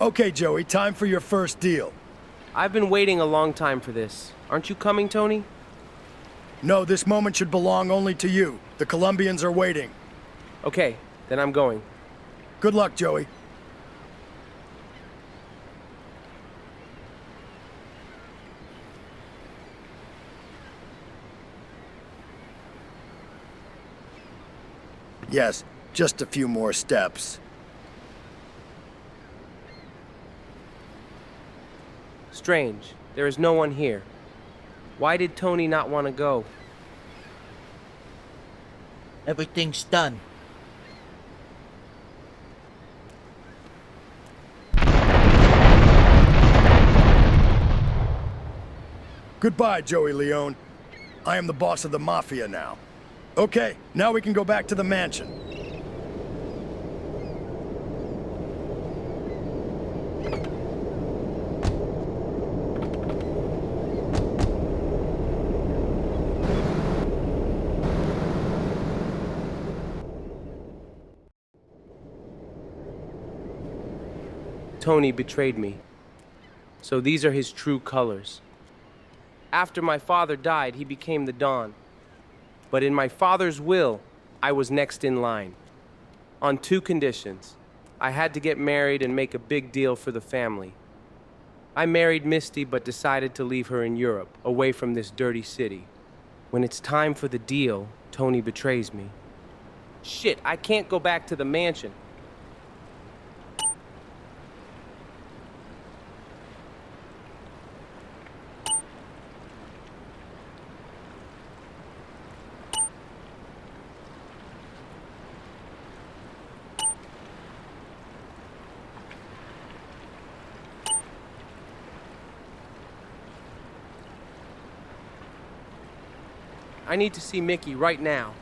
Okay, Joey, time for your first deal. I've been waiting a long time for this. Aren't you coming, Tony? No, this moment should belong only to you. The Colombians are waiting. Okay, then I'm going. Good luck, Joey. Yes, just a few more steps. Strange. There is no one here. Why did Tony not want to go? Everything's done. Goodbye, Joey Leone. I am the boss of the Mafia now. Okay, now we can go back to the mansion. Tony betrayed me. So these are his true colors. After my father died, he became the Don. But in my father's will, I was next in line. On two conditions. I had to get married and make a big deal for the family. I married Misty, but decided to leave her in Europe, away from this dirty city. When it's time for the deal, Tony betrays me. Shit, I can't go back to the mansion. I need to see Mickey right now.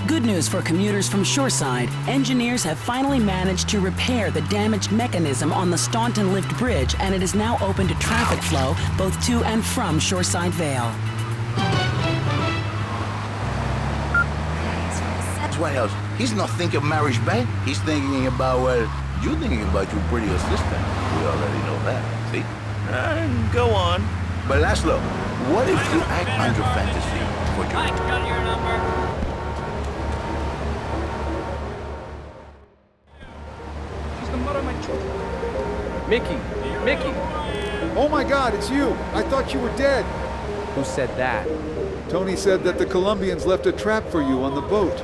Good news for commuters from Shoreside. Engineers have finally managed to repair the damaged mechanism on the Staunton Lift Bridge, and it is now open to traffic flow both to and from Shoreside Vale. What else? He's not thinking marriage, babe. He's thinking about, well, you're thinking about your pretty assistant. We already know that, see? Go on. But Laszlo, what if you act under fantasy for your... I got your number. Mickey! Mickey! Oh my God, it's you! I thought you were dead! Who said that? Tony said that the Colombians left a trap for you on the boat.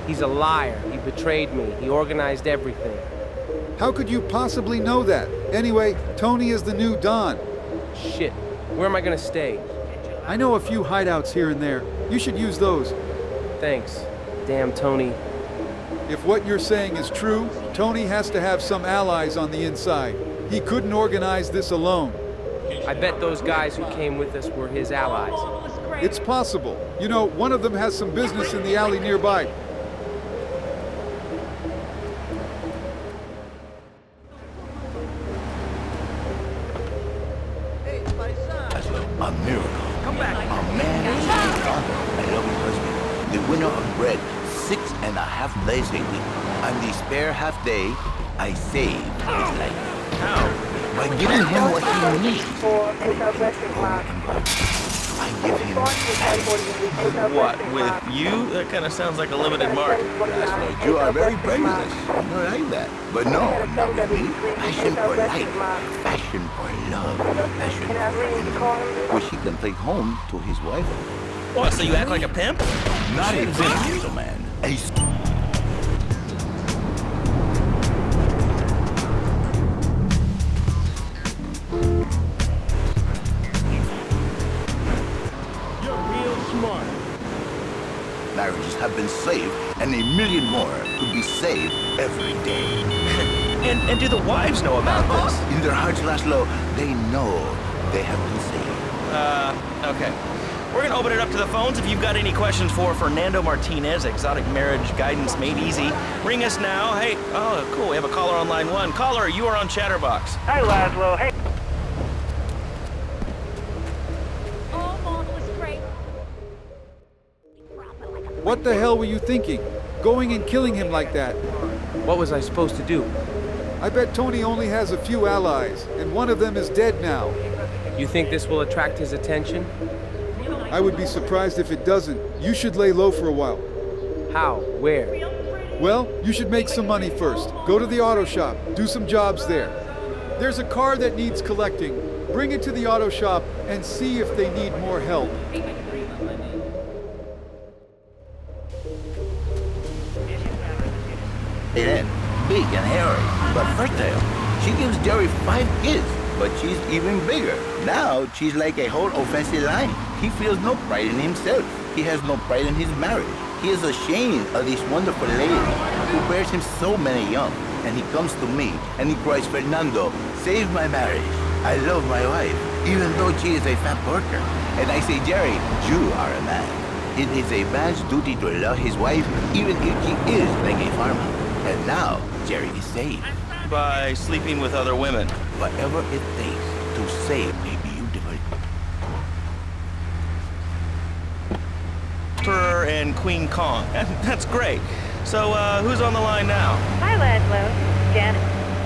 He's a liar. He betrayed me. He organized everything. How could you possibly know that? Anyway, Tony is the new Don. Shit. Where am I gonna stay? I know a few hideouts here and there. You should use those. Thanks. Damn Tony. If what you're saying is true, Tony has to have some allies on the inside. He couldn't organize this alone. I bet those guys who came with us were his allies. It's possible. You know, one of them has some business in the alley nearby. That's a miracle. Come back. A man is a loving husband. The winner of bread 6.5 days a week. On the spare half day, I saved his life. How? By giving him what he needs. I give him What, with you? That kind of sounds like a limited mark. That's right. You are very prejudiced. You know, like that. But no, not with me. Passion for life. Passion for love. Passion for freedom. Which he can take home to his wife. What, so you act like a pimp? Not a gentleman. A marriages have been saved, and 1 million more could be saved every day. And do the wives know about this? In their hearts, Laszlo, they know they have been saved. Okay. We're gonna open it up to the phones. If you've got any questions for Fernando Martinez, exotic marriage guidance made easy, ring us now. Hey, oh, cool, we have a caller on line 1. Caller, you are on Chatterbox. Hi, Laszlo. Hey. What the hell were you thinking? Going and killing him like that? What was I supposed to do? I bet Tony only has a few allies, and one of them is dead now. You think this will attract his attention? I would be surprised if it doesn't. You should lay low for a while. How? Where? Well, you should make some money first. Go to the auto shop. Do some jobs there. There's a car that needs collecting. Bring it to the auto shop and see if they need more help. Then, big and hairy, but fertile. She gives Jerry 5 kids, but she's even bigger. Now, she's like a whole offensive line. He feels no pride in himself. He has no pride in his marriage. He is ashamed of this wonderful lady who bears him so many young. And he comes to me and he cries, Fernando, save my marriage. I love my wife, even though she is a fat worker. And I say, Jerry, you are a man. It is a man's duty to love his wife, even if she is like a farmer. And now, Jerry is saved. By sleeping with other women. Whatever it takes to save a beautiful... Emperor and Queen Kong. That's great. So, who's on the line now? Hi, Laszlo. Janet.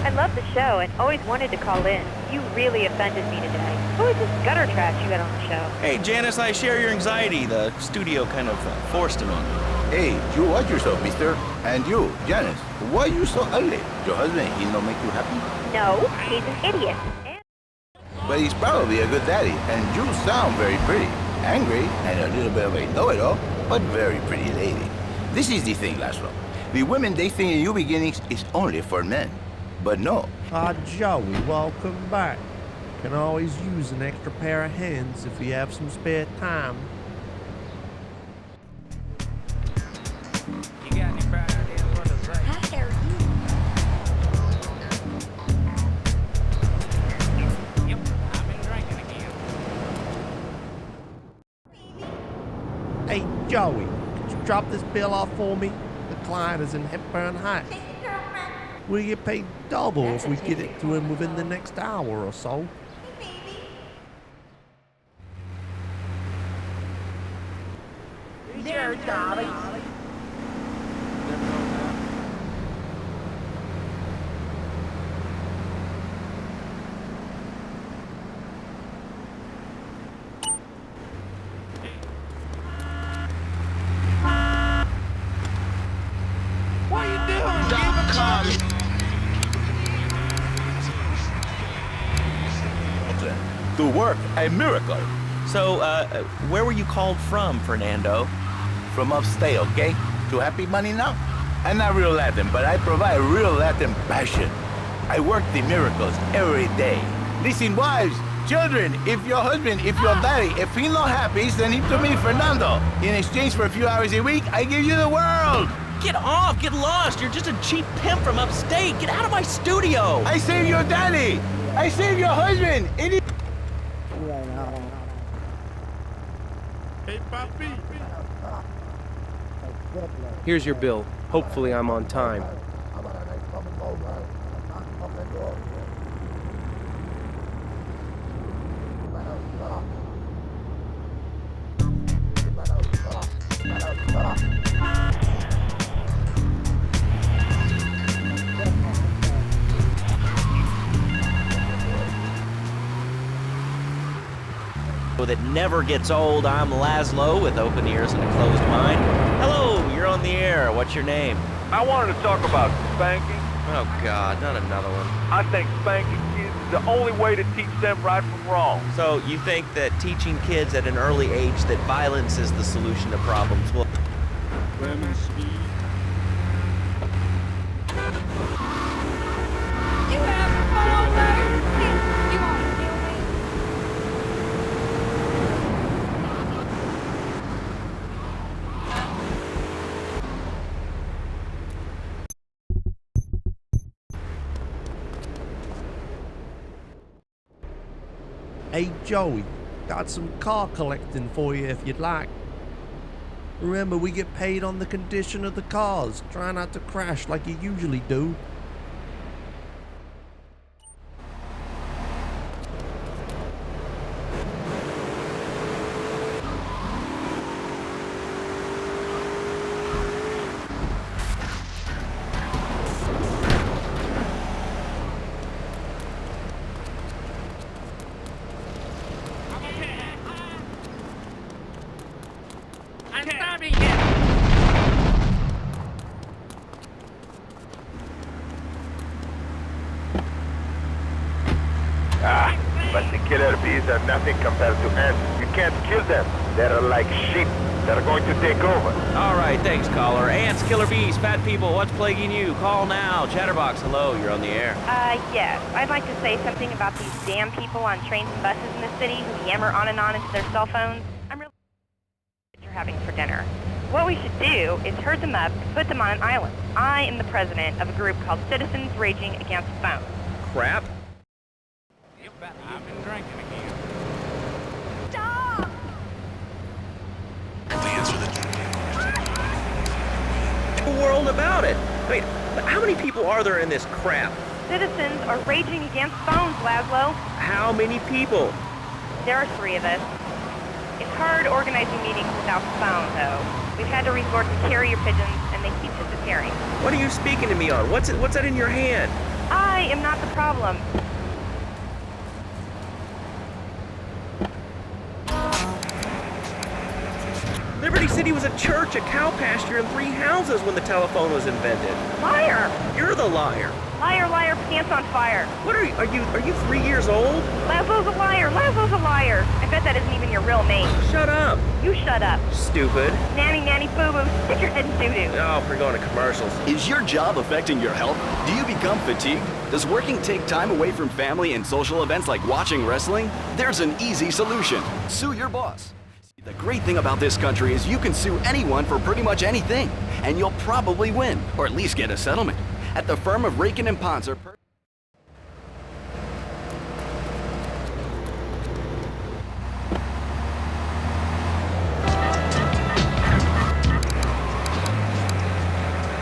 I love the show and always wanted to call in. You really offended me today. Who is this gutter trash you got on the show? Hey, Janice, I share your anxiety. The studio kind of forced it on you. Hey, you watch yourself, mister. And you, Janice, why are you so ugly? Your husband, he don't make you happy? No, he's an idiot. But he's probably a good daddy, and you sound very pretty. Angry, and a little bit of a know-it-all, but very pretty lady. This is the thing, Laszlo. The women they think in new beginnings is only for men. But no. Ah, Joey, welcome back. Can always use an extra pair of hands if you have some spare time. You got any bright ideas what to say? How dare you? Yep, I've been drinking again. Hey, Joey, could you drop this bill off for me? The client is in Hepburn Heights. We'll get paid double if we get it to him within the next hour or so. There, darling. What are you doing? To work, a miracle. So, where were you called from, Fernando? From upstate, okay? To Happy Money now? I'm not real Latin, but I provide real Latin passion. I work the miracles every day. Listen, wives, children, if your husband, if your daddy, if he's not happy, send him to me, Fernando. In exchange for a few hours a week, I give you the world. Get off! Get lost! You're just a cheap pimp from upstate! Get out of my studio! I save your daddy. I save your husband. It is... Here's your bill. Hopefully I'm on time. That never gets old. I'm Laszlo with open ears and a closed mind. Hello, you're on the air. What's your name? I wanted to talk about spanking. Oh, God, not another one. I think spanking kids is the only way to teach them right from wrong. So, you think that teaching kids at an early age that violence is the solution to problems will... You have fun, baby. You want to kill me? Hey, Joey, Got some car collecting for you if you'd like. Remember, we get paid on the condition of the cars. Try not to crash like you usually do. But the killer bees are nothing compared to ants. You can't kill them. They're like sheep. They're going to take over. All right, thanks, caller. Ants, killer bees, fat people, what's plaguing you? Call now. Chatterbox, hello, you're on the air. Yes. I'd like to say something about these damn people on trains and buses in the city who yammer on and on into their cell phones. I'm really what you're having for dinner. What we should do is herd them up and put them on an island. I am the president of a group called Citizens Raging Against Phones. Crap. I've been drinking again. Stop! The world about it. I mean, how many people are there in this crap? Citizens are raging against phones, Laszlo. How many people? There are 3 of us. It's hard organizing meetings without the phone, though. We've had to resort to carrier pigeons, and they keep disappearing. What are you speaking to me on? What's that in your hand? I am not the problem. Liberty City was a church, a cow pasture, and 3 houses when the telephone was invented. Liar! You're the liar. Liar, liar, pants on fire. What are you 3 years old? Laszlo's a liar, Laszlo's a liar. I bet that isn't even your real name. Shut up. You shut up. Stupid. Nanny, nanny, boo-boo, stick your head in doo-doo. Oh, we're going to commercials. Is your job affecting your health? Do you become fatigued? Does working take time away from family and social events like watching wrestling? There's an easy solution. Sue your boss. The great thing about this country is you can sue anyone for pretty much anything, and you'll probably win, or at least get a settlement. At the firm of Rakin and Ponzer.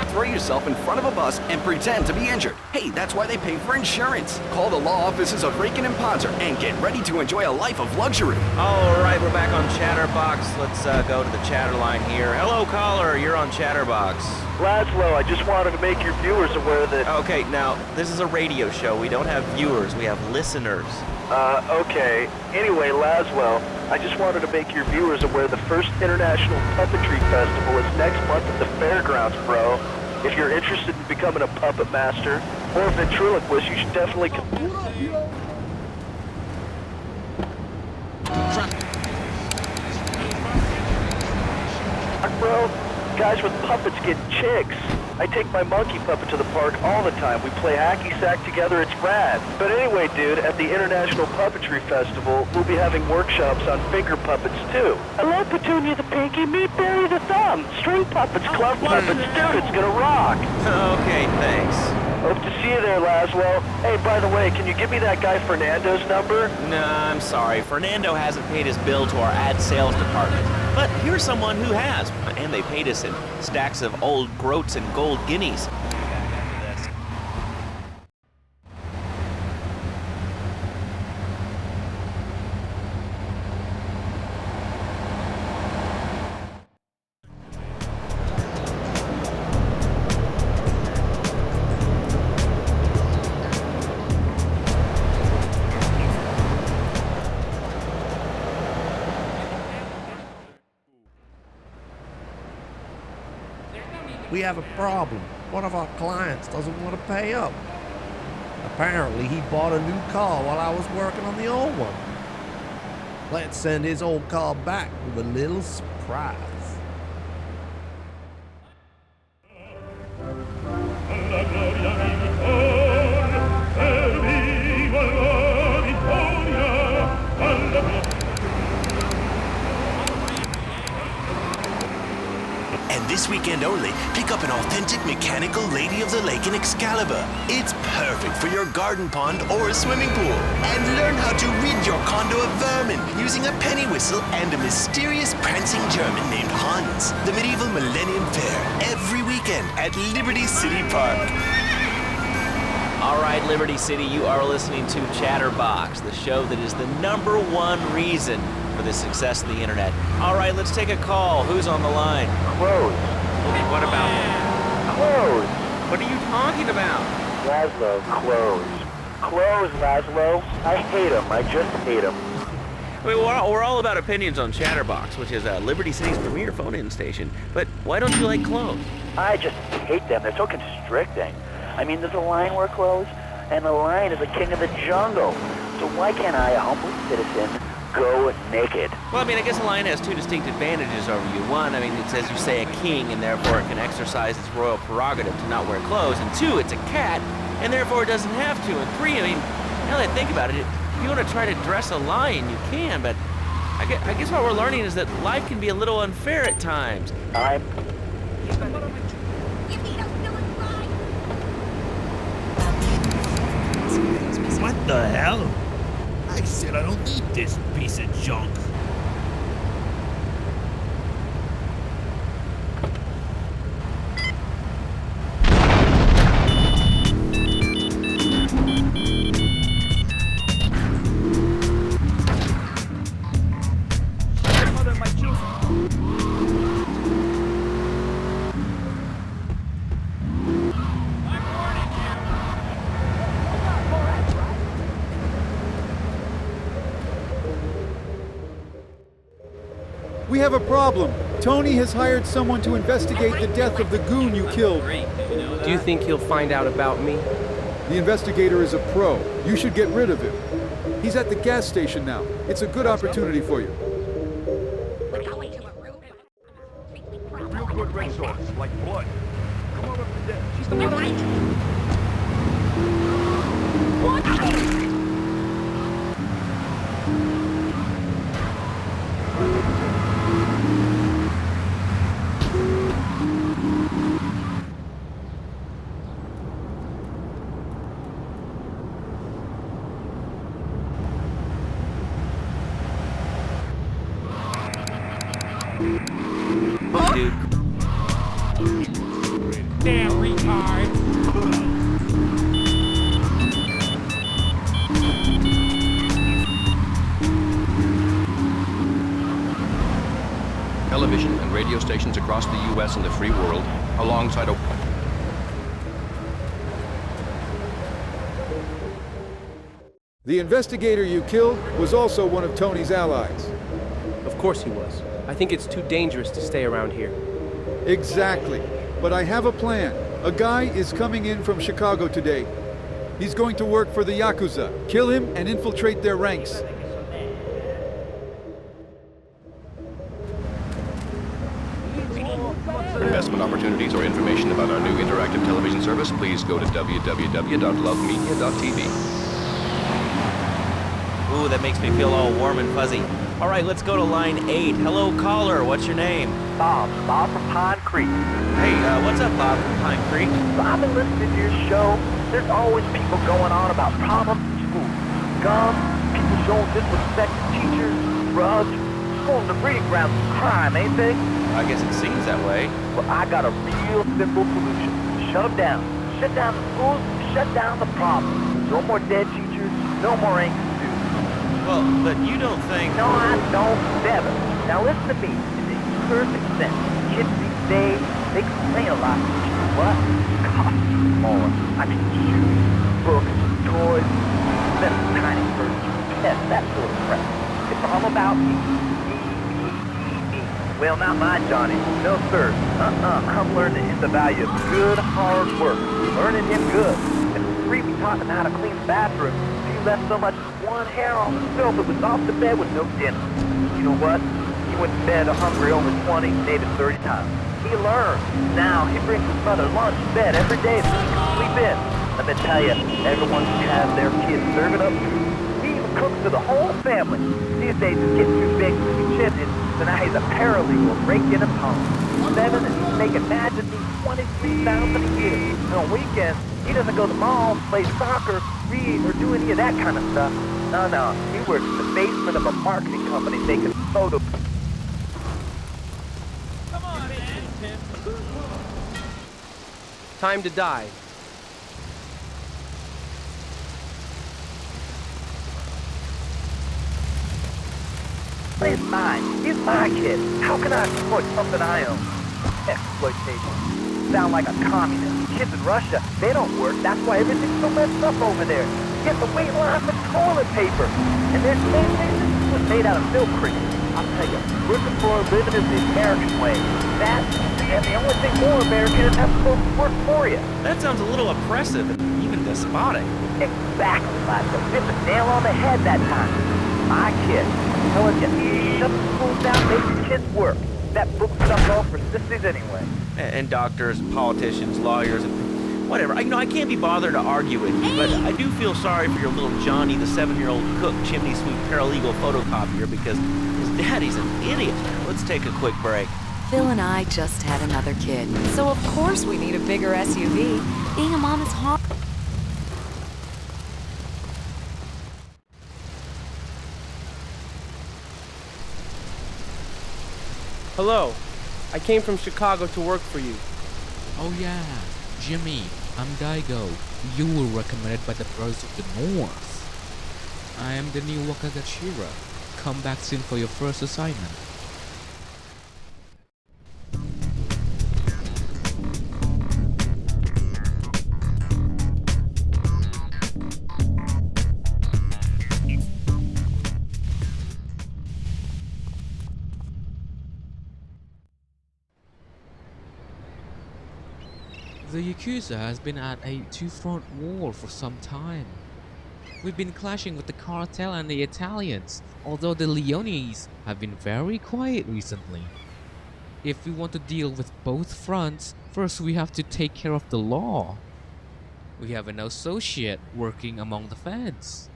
Throw yourself in front of a bus and pretend to be injured. Hey, that's why they pay for insurance. Call the law offices of Rakin and Ponzer and get ready to enjoy a life of luxury. All right, we're back on Chatterbox. Let's go to the chatter line here. Hello, caller. You're on Chatterbox. Laszlo, I just wanted to make your viewers aware that... Okay, now, this is a radio show. We don't have viewers. We have listeners. Okay. Anyway, Laszlo, I just wanted to make your viewers aware the first International Puppetry Festival is next month at the fairgrounds, bro. If you're interested in becoming a puppet master or a ventriloquist, you should definitely Bro, guys with puppets get chicks. I take my monkey puppet to the park all the time. We play hacky sack together, it's rad. But anyway, dude, at the International Puppetry Festival, we'll be having workshops on finger puppets too. I love Petunia the Pinky, meet Barry the Thumb, string puppets, club puppets, dude, it's gonna rock. Okay, thanks. Hope to see you there, Laszlo. Hey, by the way, can you give me that guy Fernando's number? Nah, I'm sorry. Fernando hasn't paid his bill to our ad sales department. But here's someone who has, and they paid us in stacks of old groats and gold guineas. We have a problem. One of our clients doesn't want to pay up. Apparently, he bought a new car while I was working on the old one. Let's send his old car back with a little surprise. And this this weekend only, pick up an authentic mechanical Lady of the Lake in Excalibur. It's perfect for your garden pond or swimming pool. And learn how to rid your condo of vermin using a penny whistle and a mysterious prancing German named Hans. The medieval Millennium Fair, every weekend at Liberty City Park. All right, Liberty City, you are listening to Chatterbox, the show that is the #1 reason for the success of the internet. All right, let's take a call. Who's on the line? Close. What about? Close. What are you talking about? Laszlo, close. Close, Laszlo. I hate him. I just hate him. I mean, we're all about opinions on Chatterbox, which is Liberty City's premier phone-in station. But why don't you like close? I just hate them. They're so constricting. I mean, there's a line where close, and the lion is the king of the jungle. So why can't I, a humble citizen, go naked? Well, I mean, I guess a lion has two distinct advantages over you. One, I mean, it's, as you say, a king, and therefore it can exercise its royal prerogative to not wear clothes. And two, it's a cat, and therefore it doesn't have to. And three, I mean, now that I think about it, if you want to try to dress a lion, you can, but I guess what we're learning is that life can be a little unfair at times. What the hell? I said I don't need this piece of junk. We have a problem. Tony has hired someone to investigate the death of the goon you killed. Do you think he'll find out about me? The investigator is a pro. You should get rid of him. He's at the gas station now. It's a good opportunity for you. Real good resource, like blood. Come on up to death. She's the Dude. Damn retard. Television and radio stations across the U.S. and the free world, alongside a... The investigator you killed was also one of Tony's allies. Of course he was. I think it's too dangerous to stay around here. Exactly. But I have a plan. A guy is coming in from Chicago today. He's going to work for the Yakzua. Kill him and infiltrate their ranks. For investment opportunities or information about our new interactive television service, please go to www.lovemedia.tv. Ooh, that makes me feel all warm and fuzzy. All right, let's go to line 8. Hello, caller. What's your name? Bob from Pine Creek. Hey, what's up, Bob from Pine Creek? I've been listening to your show. There's always people going on about problems in school. Guns, people showing disrespect to teachers, drugs. School's the breeding ground of crime, ain't they? I guess it seems that way. Well, I got a real simple solution. Shut them down. Shut down the schools, shut down the problem. No more dead teachers, no more angry students. Well, but you don't think... No, I don't. Never. Now listen to me. It makes perfect sense. Kids these days, they complain a lot. What? Costs more. I mean, shoes, books, toys, then tiny furniture, pets, that sort of crap. It's all about me. Well, not my Johnny. No, sir. I'm learning him the value of good, hard work. Learning him good. And free me taught him how to clean the bathroom. If he left so much as one hair on the sofa, it was off the bed with no dinner. You know what? He went to bed hungry over 20, maybe 30 times. He learned. Now, he brings his mother lunch in bed every day so he can sleep in. Let me tell you, everyone should have their kids serving up food. He even cooks for the whole family. These days, it's getting too big to be chipped. So now he's a paralegal breaking a home. 7, and he's making imagine $23,000 a year. And on weekends, he doesn't go to the mall, play soccer, read, or do any of that kind of stuff. No, he works in the basement of a marketing company making photos. Come on, man. Time to die. He's mine. He's my kid. How can I exploit something I own? Exploitation. Sound like a communist. Kids in Russia, they don't work. That's why everything's so messed up over there. Get the wait line for toilet paper. And their station was made out of milk cream. I'll tell you, working for a living is the American way. That, and the only thing more American is that's supposed to work for you. That sounds a little oppressive and even despotic. Exactly, Lazo. Hit the nail on the head that time. My kid. I'm telling you, shut the schools down, make your kids work. That book stuff's all for sissies anyway. And doctors, politicians, lawyers, and whatever. I can't be bothered to argue with you, but I do feel sorry for your little Johnny, the 7-year-old cook, chimney sweep, paralegal photocopier, because his daddy's an idiot. Let's take a quick break. Phil and I just had another kid, so of course we need a bigger SUV. Being a mom is hard. Hello. I came from Chicago to work for you. Oh yeah, Jimmy, I'm Daigo. You were recommended by the Birds of the North. I am the new Wakagashira. Come back soon for your first assignment. The Yakzua has been at a two-front war for some time. We've been clashing with the cartel and the Italians, although the Leones have been very quiet recently. If we want to deal with both fronts, first we have to take care of the law. We have an associate working among the feds.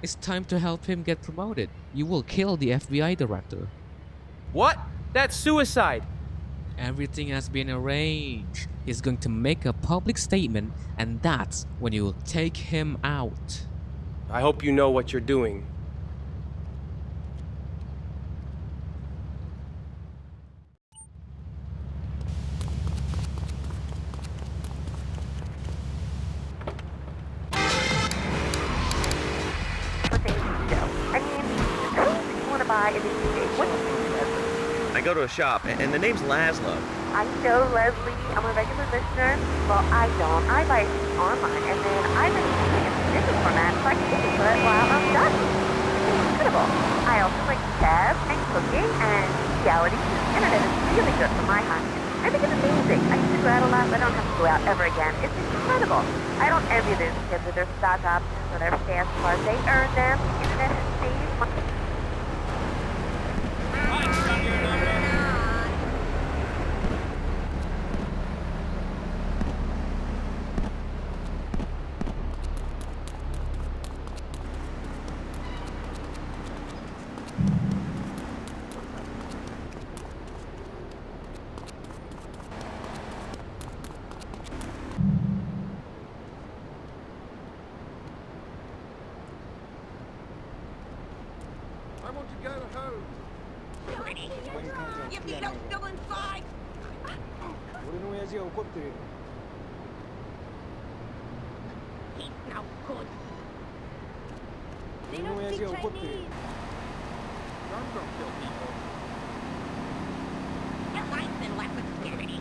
It's time to help him get promoted. You will kill the FBI director. What? That's suicide! Everything has been arranged. He's going to make a public statement, and that's when you will take him out. I hope you know what you're doing. I go to a shop, and the name's Laszlo. I know, Leslie. I'm a regular listener. Well, I don't. I buy it online, and then I bring it in a digital format so I can listen to it while I'm done. It's incredible. I also like jazz and cooking and reality. The internet is really good for my hobby. I think it's amazing. I used to go out a lot, but I don't have to go out ever again. It's incredible. I don't envy those kids with their stock options or their fast cars. They earn them. The internet has saved money. I want to go home. You beat up still inside. He's no good. They don't speak Chinese. Don't kill people. Your life's been left with security.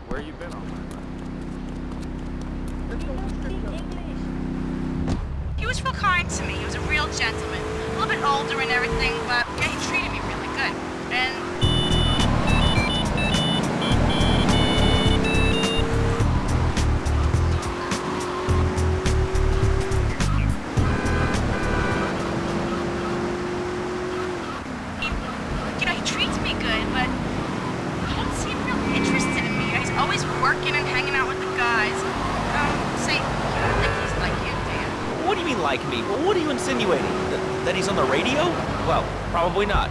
Where you been all my life? He was real kind to me. He was a real gentleman. A little bit older and everything, but yeah, he treated me really good. And like me. Well, what are you insinuating? That he's on the radio? Well, probably not.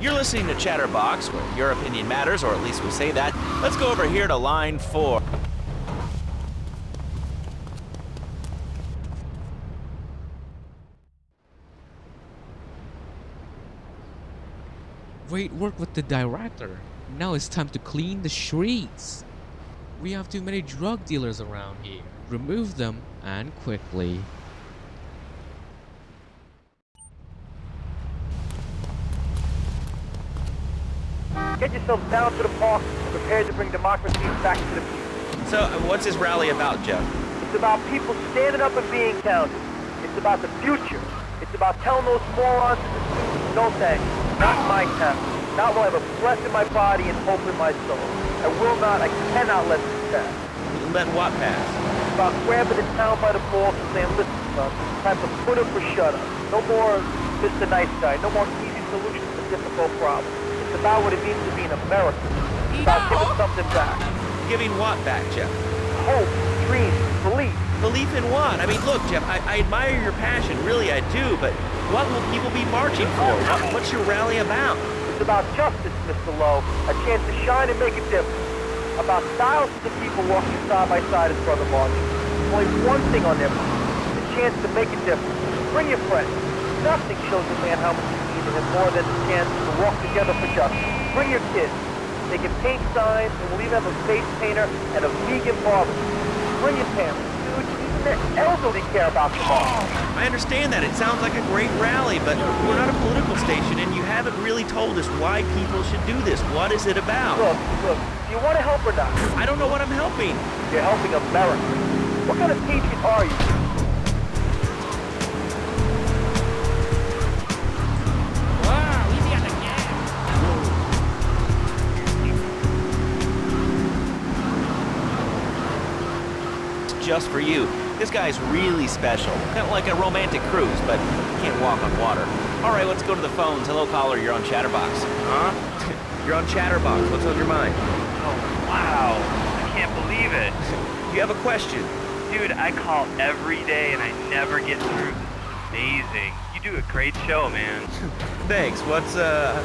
You're listening to Chatterbox, where your opinion matters, or at least we say that. Let's go over here to line 4. Great work with the director. Now it's time to clean the streets. We have too many drug dealers around here. Remove them, and quickly. Get yourself down to the park and prepare to bring democracy back to the people. So, what's this rally about, Jeff? It's about people standing up and being counted. It's about the future. It's about telling those morons in the students, no thanks, not my town. Not while I have a breath in my body and hope in my soul. I will not, I cannot let this pass. Let what pass? It's about grabbing the town by the balls and saying, listen, son, time to put up or shut up. No more Mr. Nice Guy. No more easy solutions to difficult problems. It's about what it means to be an American. It's about giving something back. Giving what back, Jeff? Hope, dreams, belief. Belief in what? I mean, look, Jeff, I admire your passion, really I do, but what will people be marching for? What's your rally about? It's about justice, Mr. Lowe. A chance to shine and make a difference. About thousands of people walking side by side as brother marching. Only one thing on their mind. The chance to make a difference. Bring your friends. Nothing shows a man how much he needs him more than the chance to walk together for justice. Bring your kids. They can paint signs, and we'll even have a face painter and a vegan barbecue. Bring your parents. Dude, even the elderly care about tomorrow. I understand that. It sounds like a great rally, but we're not a political station, and you haven't really told us why people should do this. What is it about? Look, do you want to help or not? I don't know what I'm helping. You're helping America. What kind of patriot are you? Just for you. This guy's really special. Kind of like a romantic cruise, but you can't walk on water. All right, let's go to the phones. Hello, caller, you're on Chatterbox. Huh? You're on Chatterbox. What's on your mind? Oh, wow. I can't believe it. You have a question? Dude, I call every day and I never get through. This is amazing. You do a great show, man. Thanks. What's up?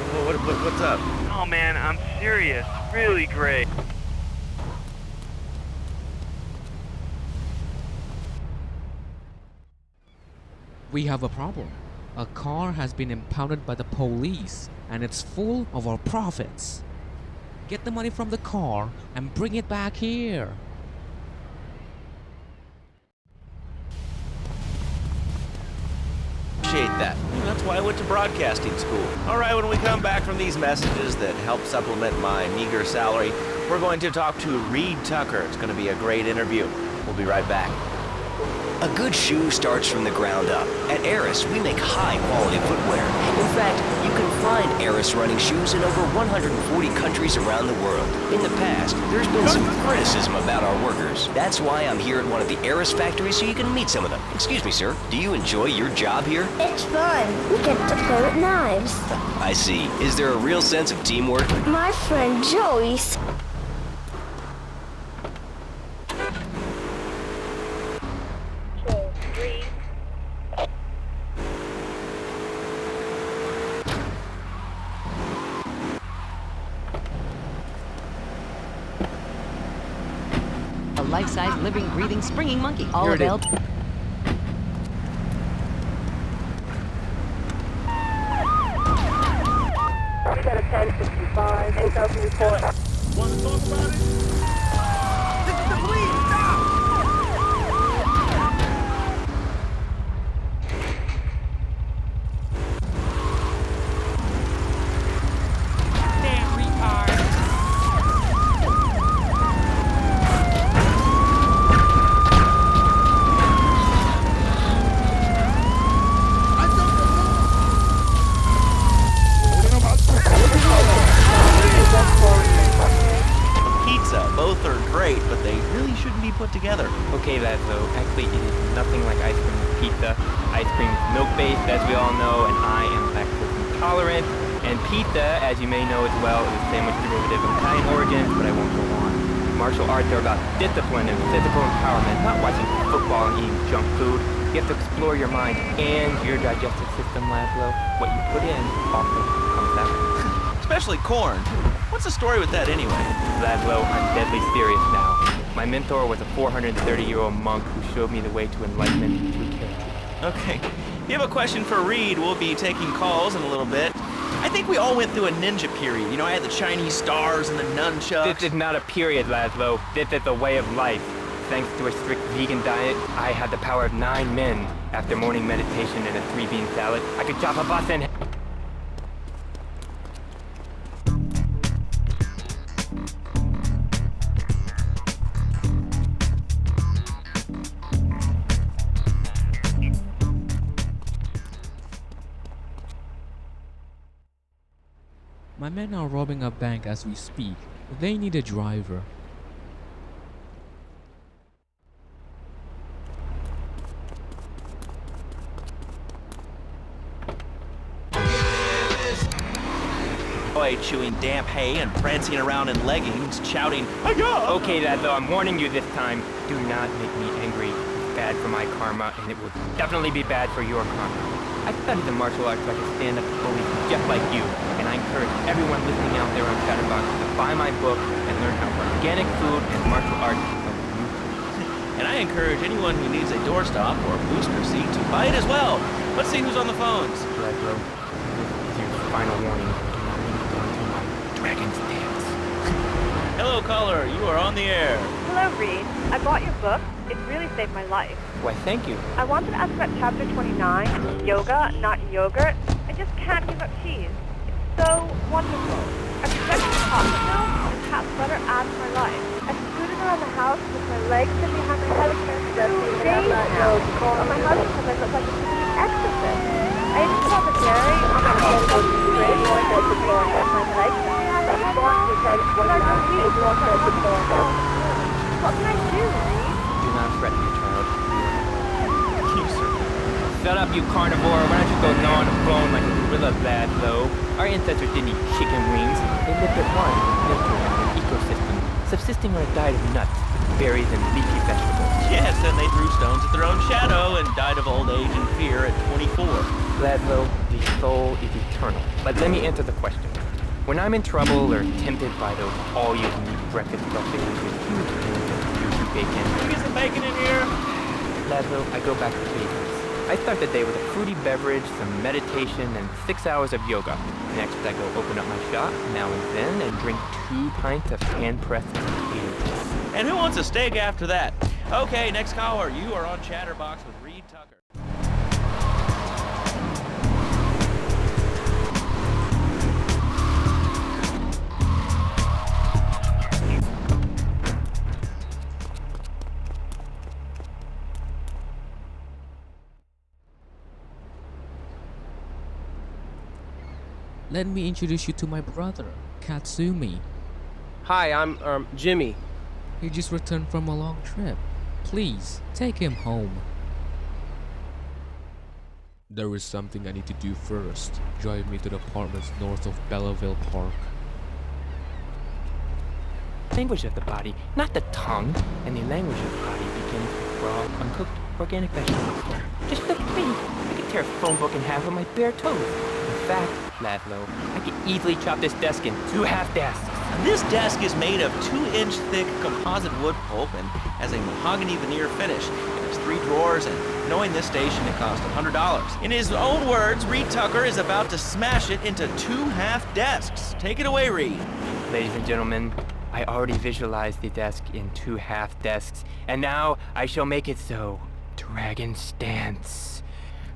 Oh, man, I'm serious. Really great. We have a problem. A car has been impounded by the police, and it's full of our profits. Get the money from the car and bring it back here. Appreciate that. That's why I went to broadcasting school. All right, when we come back from these messages that help supplement my meager salary, we're going to talk to Reed Tucker. It's going to be a great interview. We'll be right back. A good shoe starts from the ground up. At Eris, we make high-quality footwear. In fact, you can find Eris running shoes in over 140 countries around the world. In the past, there's been some criticism about our workers. That's why I'm here at one of the Eris factories so you can meet some of them. Excuse me, sir. Do you enjoy your job here? It's fun. We get to play with knives. I see. Is there a real sense of teamwork? My friend Joey's. Life-size, living, breathing, springing monkey. All available. We got a 1065. Incoming report. Want to talk about it? This is the police! Stop! Damn retard. Both are great, but they really shouldn't be put together. Okay, Laszlo, actually it is nothing like ice cream with pizza. Ice cream is milk-based, as we all know, and I am lactose intolerant. And pizza, as you may know as well, is a sandwich derivative of Italian origin, but I won't go on. Martial arts are about discipline and physical empowerment, not watching football and eating junk food. You have to explore your mind and your digestive system, Laszlo. What you put in also comes out. Especially corn. What's the story with that anyway? Laszlo, I'm deadly serious now. My mentor was a 430-year-old monk who showed me the way to enlightenment through character. Okay. If you have a question for Reed, we'll be taking calls in a little bit. I think we all went through a ninja period. You know, I had the Chinese stars and the nunchucks. This is not a period, Laszlo. This is a way of life. Thanks to a strict vegan diet, I had the power of 9 men. After morning meditation and a 3-bean salad, I could chop a bus in. My men are robbing a bank as we speak. They need a driver. Boy chewing damp hay and prancing around in leggings, shouting, Okay, Laszlo, I'm warning you this time. Do not make me angry. It's bad for my karma, and it will definitely be bad for your karma. I studied the martial arts so I can stand up to police just like you, and I encourage everyone listening out there on Chatterbox to buy my book and learn how organic food and martial arts become new. And I encourage anyone who needs a doorstop or a booster seat to buy it as well. Let's see who's on the phones. Laszlo, this is your final warning. Do not lean onto my dragon's dance. Hello, caller. You are on the air. Hello, Reed. I bought your book. It really saved my life. Why, thank you. I wanted to ask about chapter 29, yoga, not yogurt. I just can't give up cheese. It's so wonderful. I projected the chocolate milk and half butter adds my life. I scooted around the house with my legs hid behind my head for 2 days now. And my husband says I look like a complete exorcist. I even put on the dairy on my head and my legs hid behind my head. But I don't really want to What can I do, Reed? Do not fret, my child. You, sir. Shut up, you carnivore. Why don't you go gnaw on a bone like a gorilla, Laszlo? Our ancestors didn't eat chicken wings. They lived at one, nature and an ecosystem, subsisting on a diet of nuts, berries, and leafy vegetables. Yes, and they threw stones at their own shadow and died of old age and fear at 24. Laszlo, the soul is eternal. But let me answer the question. When I'm in trouble or tempted by those all-you-can-eat breakfast buffets with huge cans of juicy bacon... Can we get some bacon in here? Laszlo, I go back to basics. I start the day with a fruity beverage, some meditation, and 6 hours of yoga. Next, I go open up my shop, now and then, and drink 2 pints of hand-pressed potatoes. And who wants a steak after that? Okay, next caller. You are on Chatterbox with Reed Tucker. Let me introduce you to my brother, Katsumi. Hi, I'm Jimmy. He just returned from a long trip. Please, take him home. There is something I need to do first. Drive me to the apartments north of Belleville Park. Language of the body, not the tongue. And the language of the body begins with raw, uncooked, organic vegetables. Just look at me. I could tear a phone book in half with my bare toes. In fact, Laszlo, I could easily chop this desk in 2 half desks. This desk is made of 2-inch thick composite wood pulp and has a mahogany veneer finish. It has 3 drawers, and knowing this station, it cost $100. In his own words, Reed Tucker is about to smash it into 2 half desks. Take it away, Reed. Ladies and gentlemen, I already visualized the desk in 2 half desks, and now I shall make it so. Dragon stance.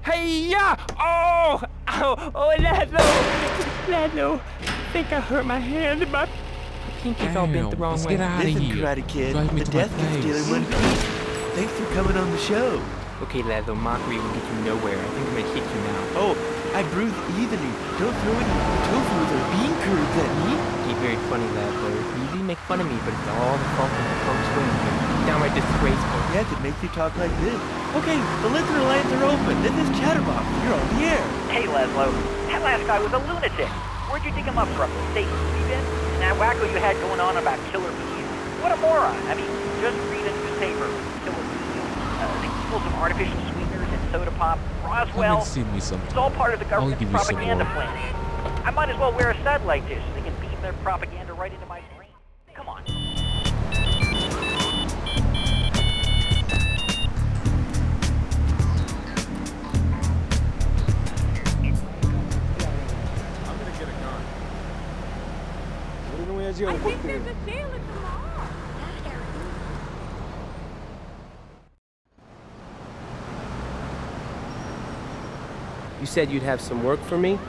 Hey-ya! Oh! Ow! Oh, Laszlo! Laszlo! I think I hurt my hand. My pinky's all bent the wrong let's way. get out of Listen, here. Karate Kid, Drive me the to my death gets place. still in one piece. Thanks for coming on the show. Okay, Laszlo, mockery will get you nowhere. I think I'm gonna hit you now. Oh, I breathe evenly. Don't throw any tofu or bean curds at me. You're very funny, Laszlo. You usually make fun of me, but it's all the fault of the folks swing. Downright disgraceful. Yes, it makes you talk like this. Okay, the listener lines are open. This is Chatterbox. You're on the air. Hey, Laszlo. That last guy was a lunatic. Where'd you dig him up from? The state you live in? And that wacko you had going on about killer bees? What a moron. I mean, just read a newspaper. The evils of artificial sweeteners and soda pop. Roswell. Come and see me sometime. It's all part of the I'll government's give you some propaganda more. plan. I might as well wear a satellite dish so they can beam their propaganda right into my brain. Come on. I think there's a sale at the mall. You said you'd have some work for me?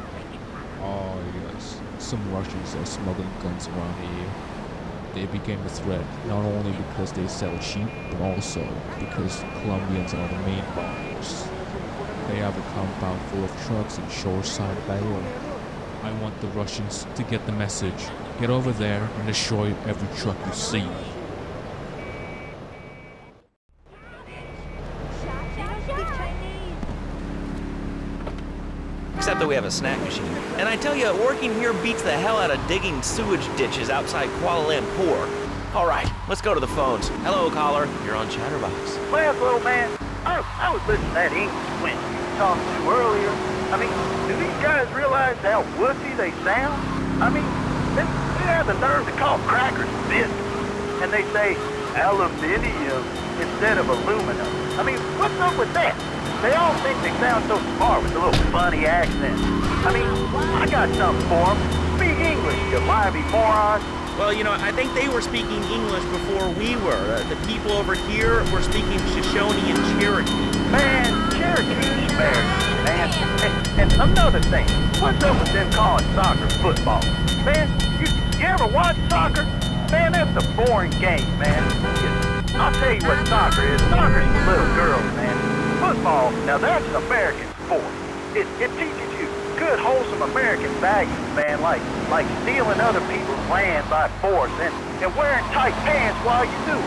Oh yes, some Russians are smuggling guns around here. They became a threat, not only because they sell cheap, but also because Colombians are the main buyers. They have a compound full of trucks in shoreside Bayou. I want the Russians to get the message. Get over there and destroy every truck you see. Except that we have a snack machine. And I tell you, working here beats the hell out of digging sewage ditches outside Kuala Lumpur. All right, let's go to the phones. Hello, caller. You're on Chatterbox. Well, old man, I was listening to that English when you were talking to earlier. I mean, do these guys realize how wussy they sound? I mean, they have the nerve to call crackers biscuits, and they say aluminium instead of aluminum. I mean, what's up with that? They all think they sound so smart with a little funny accent. I mean, I got something for them. Speak English, you lively morons. Well, you know, I think they were speaking English before we were. The people over here were speaking Shoshone and Cherokee. Man, Cherokee's American, man. And another thing, what's up with them calling soccer football? Man, you ever watch soccer? Man, that's a boring game, man. I'll tell you what soccer is. Soccer's for little girls, man. Football, now that's an American sport. It teaches you good, wholesome American values, man, like stealing other people's land by force and wearing tight pants while you do it.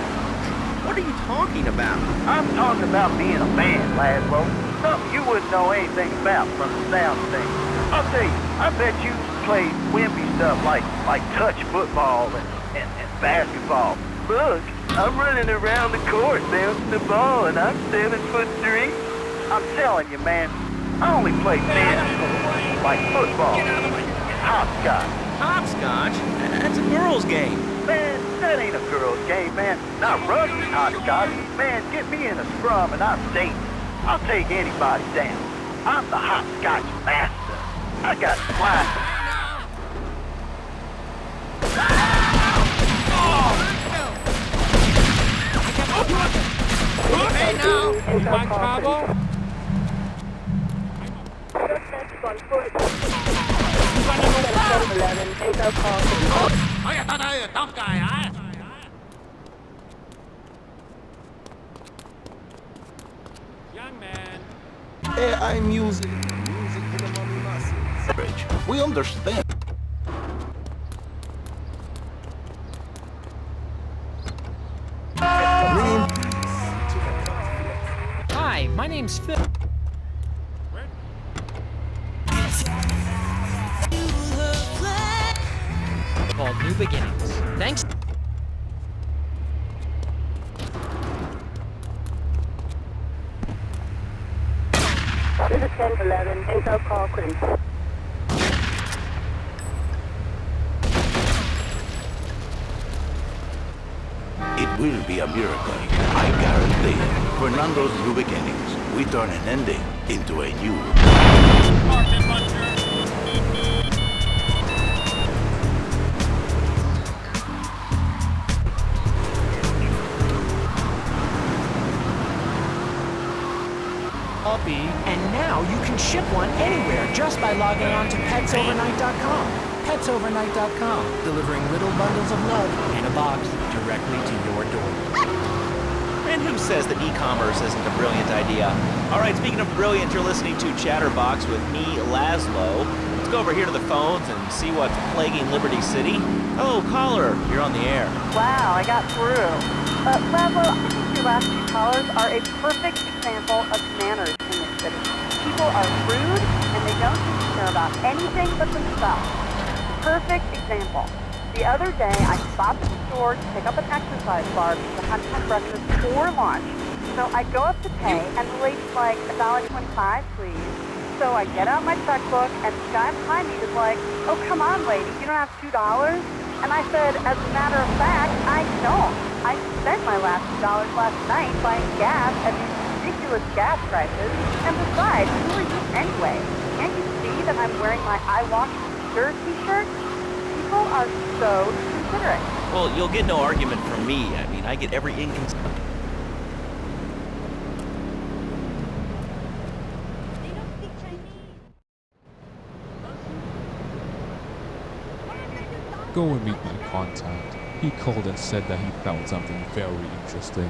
What are you talking about? I'm talking about being a man, Laszlo. Something you wouldn't know anything about from the sound of things. I'll tell you, I bet you play wimpy stuff like touch football and basketball. Look, I'm running around the court bouncing the ball and I'm 7'3". I'm telling you, man, I only play men's sports like football, hopscotch. Hopscotch? That's a girl's game. Man, that ain't a girl's game, man. Not rugby hopscotch. Man, get me in a scrum and I'm dangerous. I'll take anybody down. I'm the hopscotch master. I got fly. Hey now, you want trouble? Young man. AI music. Music for the money masses. We understand. Hi, my name's Phil. Called New Beginnings. Thanks. This is 1011, Intel call, Quinn. It will be a miracle. I guarantee it. Fernando's New Beginnings. We turn an ending into a new. And now you can ship one anywhere just by logging on to petsovernight.com. Petsovernight.com, delivering little bundles of love in a box directly to your door. And who says that e-commerce isn't a brilliant idea? All right, speaking of brilliant, you're listening to Chatterbox with me, Laszlo. Let's go over here to the phones and see what's plaguing Liberty City. Hello, caller. You're on the air. Wow, I got through. Laszlo, I think your last two callers are a perfect example of manners in this city. People are rude, and they don't seem to care about anything but themselves. Perfect example. The other day, I stopped at the store to pick up an exercise bar because I hadn't had breakfast or lunch. So I go up to pay, and the lady's like, $1.25, please. So I get out my checkbook, and the guy behind me is like, oh, come on, lady, you don't have $2? And I said, as a matter of fact, I don't. I spent my last $2 last night buying gas at these ridiculous gas prices. And besides, who are you anyway? Can't you see that I'm wearing my I Wash Stir t-shirt? People are so considerate. Well, you'll get no argument from me. I mean, I get every inconsiderate. Go and meet my contact. He called and said that he found something very interesting.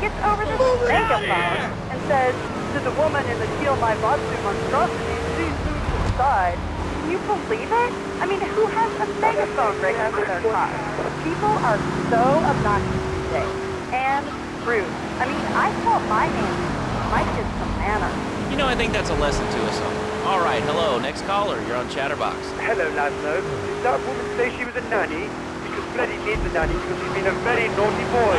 Gets over this megaphone and says to the woman in the teal my Vatsu monstrosity, please move to the side. Can you believe it? I mean, who has a megaphone right next to their car? People are so obnoxious these days. And rude. I mean, I call my name. Might get some manners. You know, I think that's a lesson to us all. All right, hello, next caller. You're on Chatterbox. Hello, Laszlo. Did that woman say she was a nanny? Because Freddy needs a nanny because he's been a very naughty boy.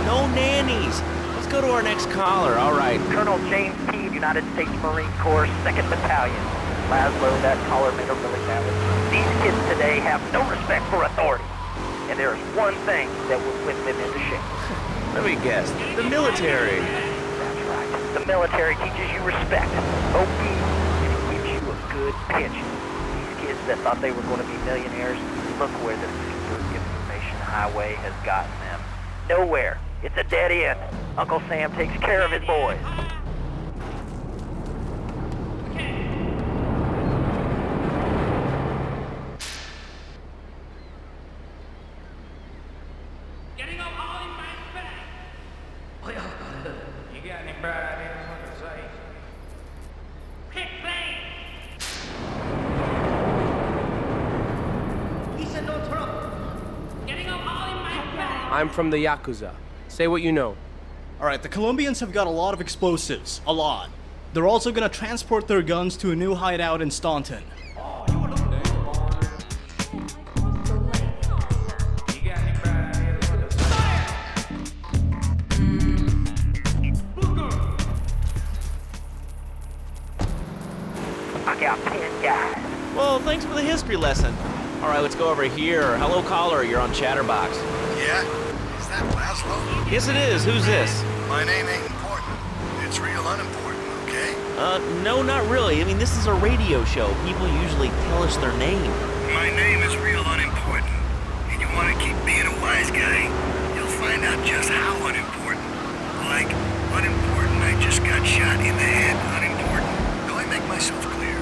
No nannies. Let's go to our next caller. All right. Colonel James P., United States Marine Corps, 2nd Battalion. Laszlo, that caller made a really valid. These kids today have no respect for authority. And there is one thing that will whip them into shape. Let me guess. The military. The military teaches you respect, obedience, and it gives you a good pension. These kids that thought they were going to be millionaires, look where the super information highway has gotten them. Nowhere. It's a dead end. Uncle Sam takes care of his boys. I'm from the Yakzua. Say what you know. Alright, the Colombians have got a lot of explosives. A lot. They're also gonna transport their guns to a new hideout in Staunton. I got 10 guys. Well, thanks for the history lesson. All right, let's go over here. Hello, caller. You're on Chatterbox. Yeah? Is that Laszlo? Yes, it is. Who's this? My name ain't important. It's real unimportant, okay? No, not really. I mean, this is a radio show. People usually tell us their name. My name is real unimportant. And you want to keep being a wise guy, you'll find out just how unimportant. Like, unimportant, I just got shot in the head. Unimportant. Do I make myself clear?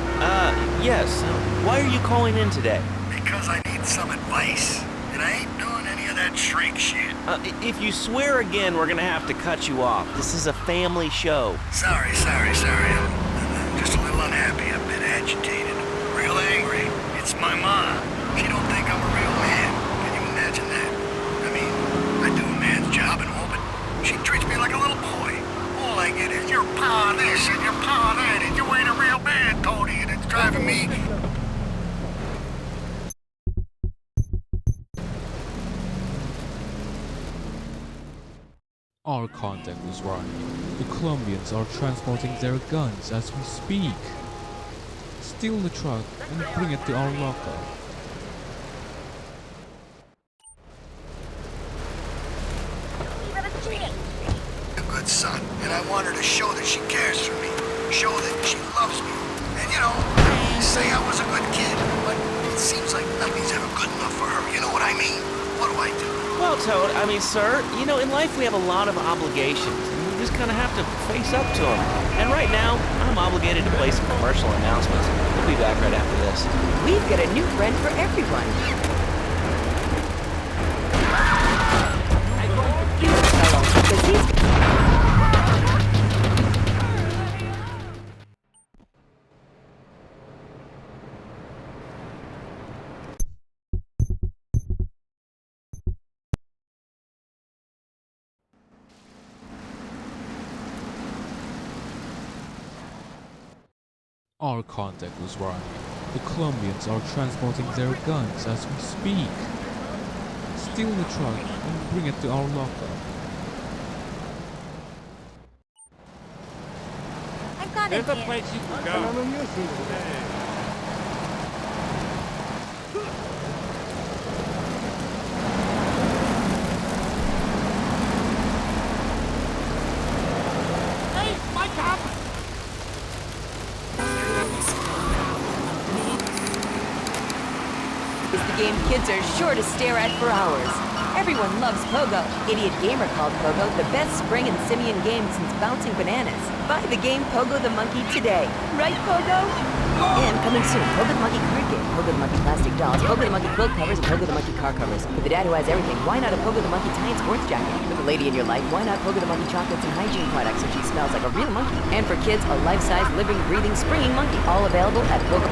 Yes. Why are you calling in today? Because I need some advice. And I ain't doing any of that shrink shit. If you swear again, we're gonna have to cut you off. This is a family show. Sorry. I'm just a little unhappy. I've been agitated. Real angry. It's my ma. She don't think I'm a real man. Can you imagine that? I mean, I do a man's job and all, but she treats me like a little boy. All I get is your pa this and your pa that, and you ain't a real man, Tony, and it's driving me... Our contact was right. The Colombians are transporting their guns as we speak. Steal the truck and bring it to our locker. A good son, and I want her to show that she cares for me. Show that she loves me. And you know, say I was a good kid, but it seems like nothing's ever good enough for her. You know what I mean? What do I do? Well, Toad, I mean, sir, you know, in life we have a lot of obligations, and we just kind of have to face up to them. And right now, I'm obligated to play some commercial announcements. We'll be back right after this. We've got a new friend for everyone. Our contact was right. The Colombians are transporting their guns as we speak. Steal the truck and bring it to our lockup. I've got There's it. a place you can go. Hey, my cop! It's the game kids are sure to stare at for hours. Everyone loves Pogo. Idiot Gamer called Pogo the best spring and simian game since bouncing bananas. Buy the game Pogo the Monkey today. Right, Pogo? And coming soon, Pogo the Monkey card game, Pogo the Monkey plastic dolls, Pogo the Monkey quilt covers, and Pogo the Monkey car covers. For the dad who has everything, why not a Pogo the Monkey tie and sports jacket? For the lady in your life, why not Pogo the Monkey chocolates and hygiene products so she smells like a real monkey? And for kids, a life-size, living, breathing, springing monkey. All available at Pogo.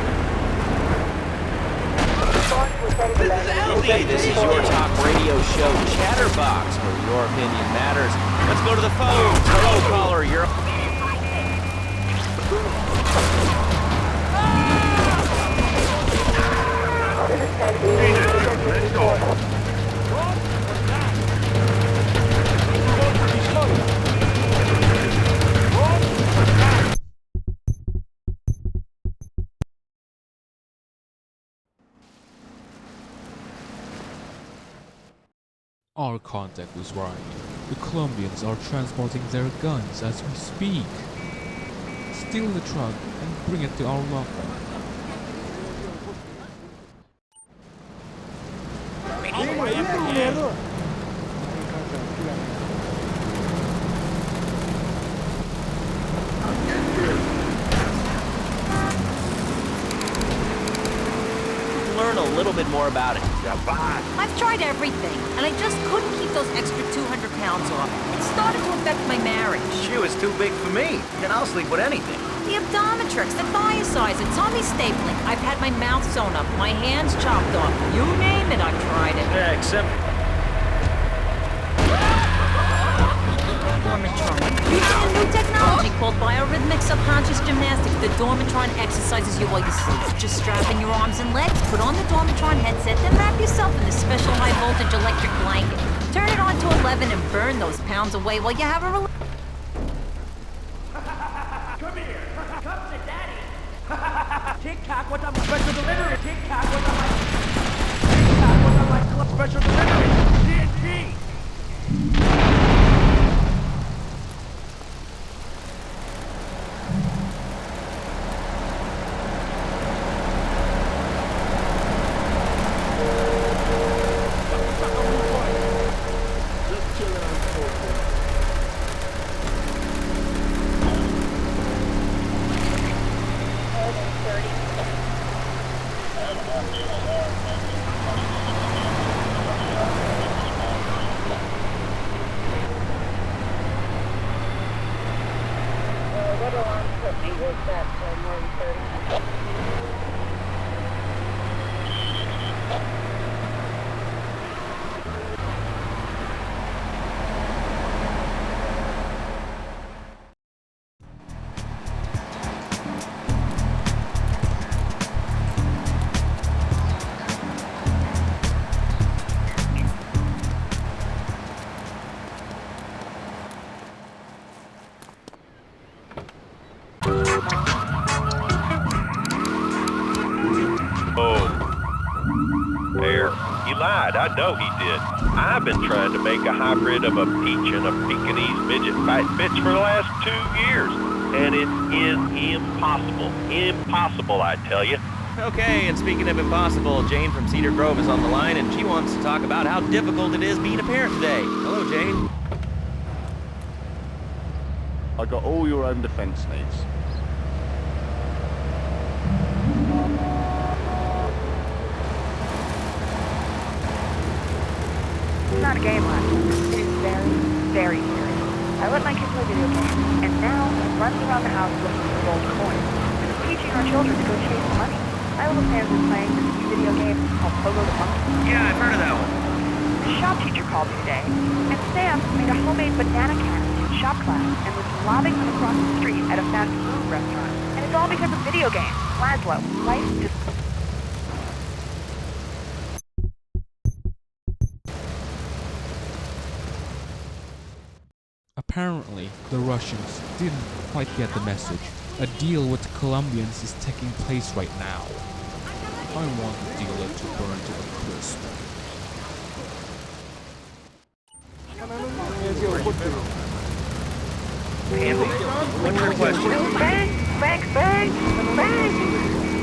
Okay, this is your talk radio show, Chatterbox, where your opinion matters. Let's go to the phone. Hello, caller. You're... Let's go. Our contact was right. The Colombians are transporting their guns as we speak. Steal the truck and bring it to our lockup. Learn a little bit more about it. I've tried everything, and I just couldn't keep those extra 200 pounds off. It started to affect my marriage. She was too big for me, and I'll sleep with anything. The abdometrix, the thiacides, the tummy stapling. I've had my mouth sewn up, my hands chopped off. You name it, I've tried it. Yeah, except... Dormitron. Using a new technology called biorhythmic subconscious gymnastics. The Dormitron exercises you while you sleep. Just strap in your arms and legs, put on the Dormitron headset, then wrap yourself in the special high voltage electric blanket. Turn it on to 11 and burn those pounds away while you have a relax. Come here. Come to daddy. Tic-tac, what's up? Special delivery. Tic-tac, what's up? Tic-tac, what's up? Special delivery. D&G. What alarm company was that more than 30? There, he lied. I know he did. I've been trying to make a hybrid of a peach and a Pekingese midget fight bitch for the last 2 years, and it is impossible. Impossible, I tell you. Okay, and speaking of impossible, Jane from Cedar Grove is on the line, and she wants to talk about how difficult it is being a parent today. Hello, Jane. I got all your own defense needs. It's not a game left. It is very, very serious. I let my kids play video games, and now I'm running around the house looking for gold coins. I'm teaching our children to go chase money. My little Sam's been playing this new video game called Pogo the Monkey. Yeah, I've heard of that one. The shop teacher called me today, and Sam made a homemade banana cannon in shop class and was lobbing them across the street at a fast food restaurant. And It's all because of video games. Laszlo, life just... Apparently, the Russians didn't quite get the message. A deal with the Colombians is taking place right now. I want the dealer to burn to a crisp. What's your question?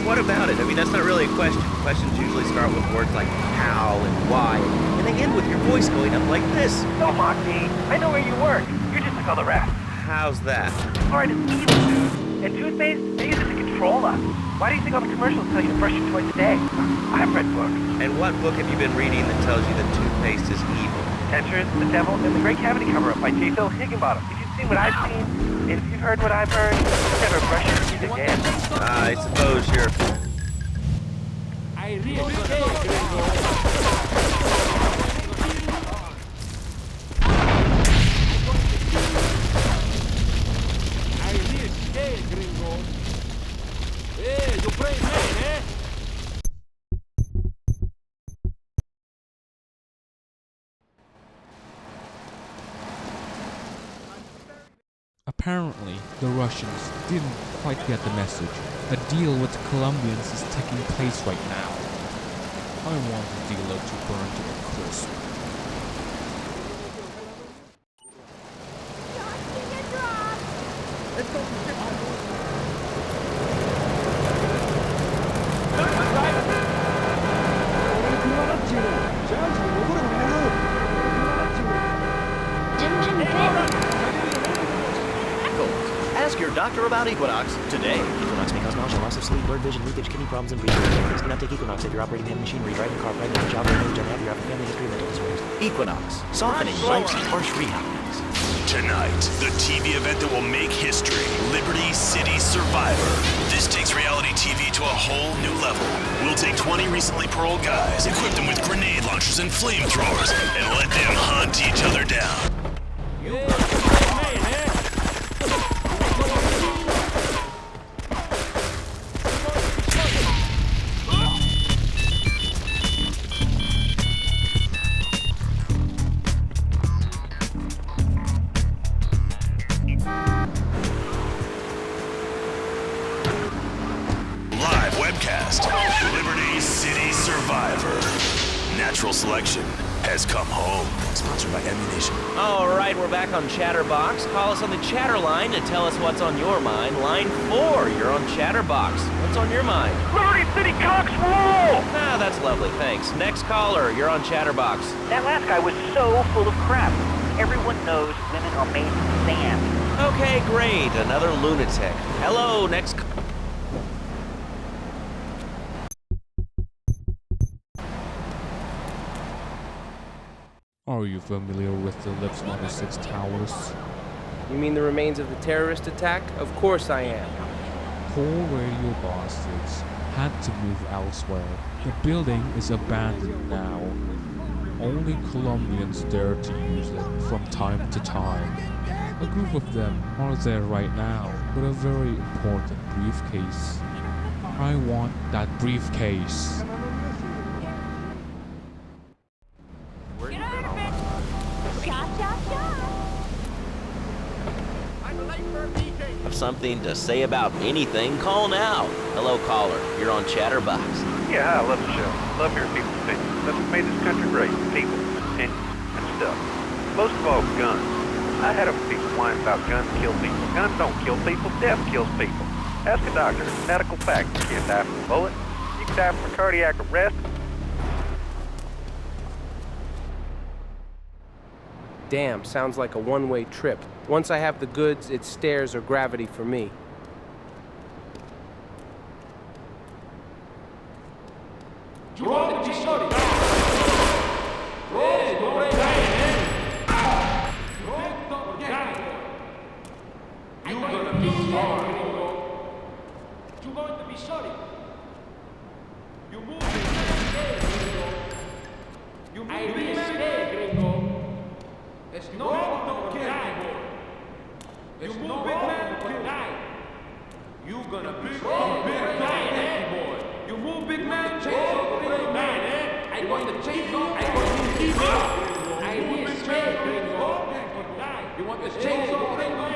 What about it? I mean, that's not really a question. Questions usually start with words like how and why, and they end with your voice going up like this. Don't mock me. I know where you work. You're just like all the rest. How's that? Fluoride is evil, dude. And toothpaste, they use it to control us. Why do you think all the commercials tell you to brush your twice a day? I've read books. And what book have you been reading that tells you that toothpaste is evil? Dentures, The Devil, and The Great Cavity Cover-Up by J. Phil Higginbottom. If you've seen what I've seen, and if you've heard what I've heard, you'll never brush your teeth again. I suppose you're... Apparently, the Russians didn't quite get the message. A deal with the Colombians is taking place right now. I want the dealer to burn to a crisp. Ask your doctor about Equinox today. Equinox may cause nausea, loss of sleep, blurred vision, leakage, kidney problems, and breathing difficulties. Do not take Equinox if you're operating heavy machinery, driving a car, pregnant, on a job, or don't have your family history of mental disorders. Equinox, softening life's harsh realities. Tonight, the TV event that will make history, Liberty City Survivor. This takes reality TV to a whole new level. We'll take 20 recently paroled guys, equip them with grenade launchers and flamethrowers, and let them hunt each other down. Liberty City Survivor. Natural selection has come home. Sponsored by Ammunition. All right, we're back on Chatterbox. Call us on the chatter line to tell us what's on your mind. Line 4, you're on Chatterbox. What's on your mind? Liberty City cocks rule! Ah, that's lovely, thanks. Next caller, you're on Chatterbox. That last guy was so full of crap. Everyone knows women are made from sand. Okay, great. Another lunatic. Hello, next... Are you familiar with the lips on the 6 towers? You mean the remains of the terrorist attack? Of course I am. Poor radio bastards had to move elsewhere. The building is abandoned now. Only Colombians dare to use it from time to time. A group of them are there right now with a very important briefcase. I want that briefcase. Have something to say about anything? Call now. Hello, caller. You're on Chatterbox. Yeah, I love the show. Love hearing people's opinions. That's what made this country great. People, opinions, and stuff. Most of all, guns. I had enough people whining about guns kill people. Guns don't kill people. Death kills people. Ask a doctor. It's medical fact. You can't die from a bullet. You can die from a cardiac arrest. Damn, sounds like a one-way trip. Once I have the goods, it's stairs or gravity for me. You move it, man, you die. You gonna be big boy. You move, big man. Chainsaw, big man. I want the chainsaw. I want the chainsaw. I need straight. You want the chainsaw, big man?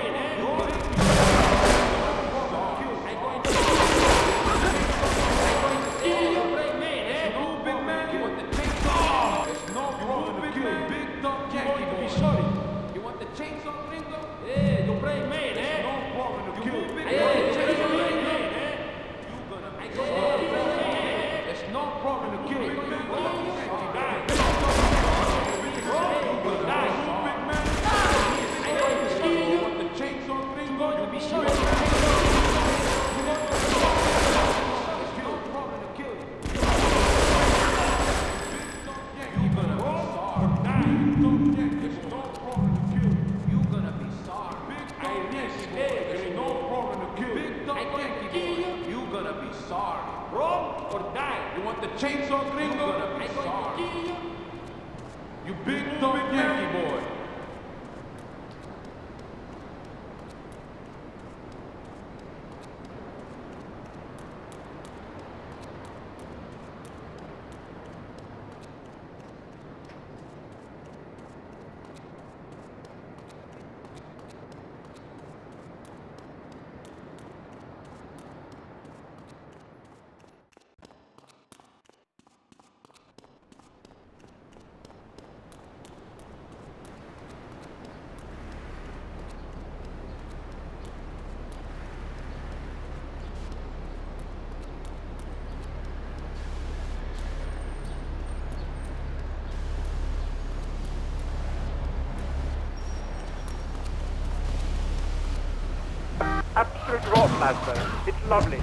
Absolute rock, Lazo. It's lovely.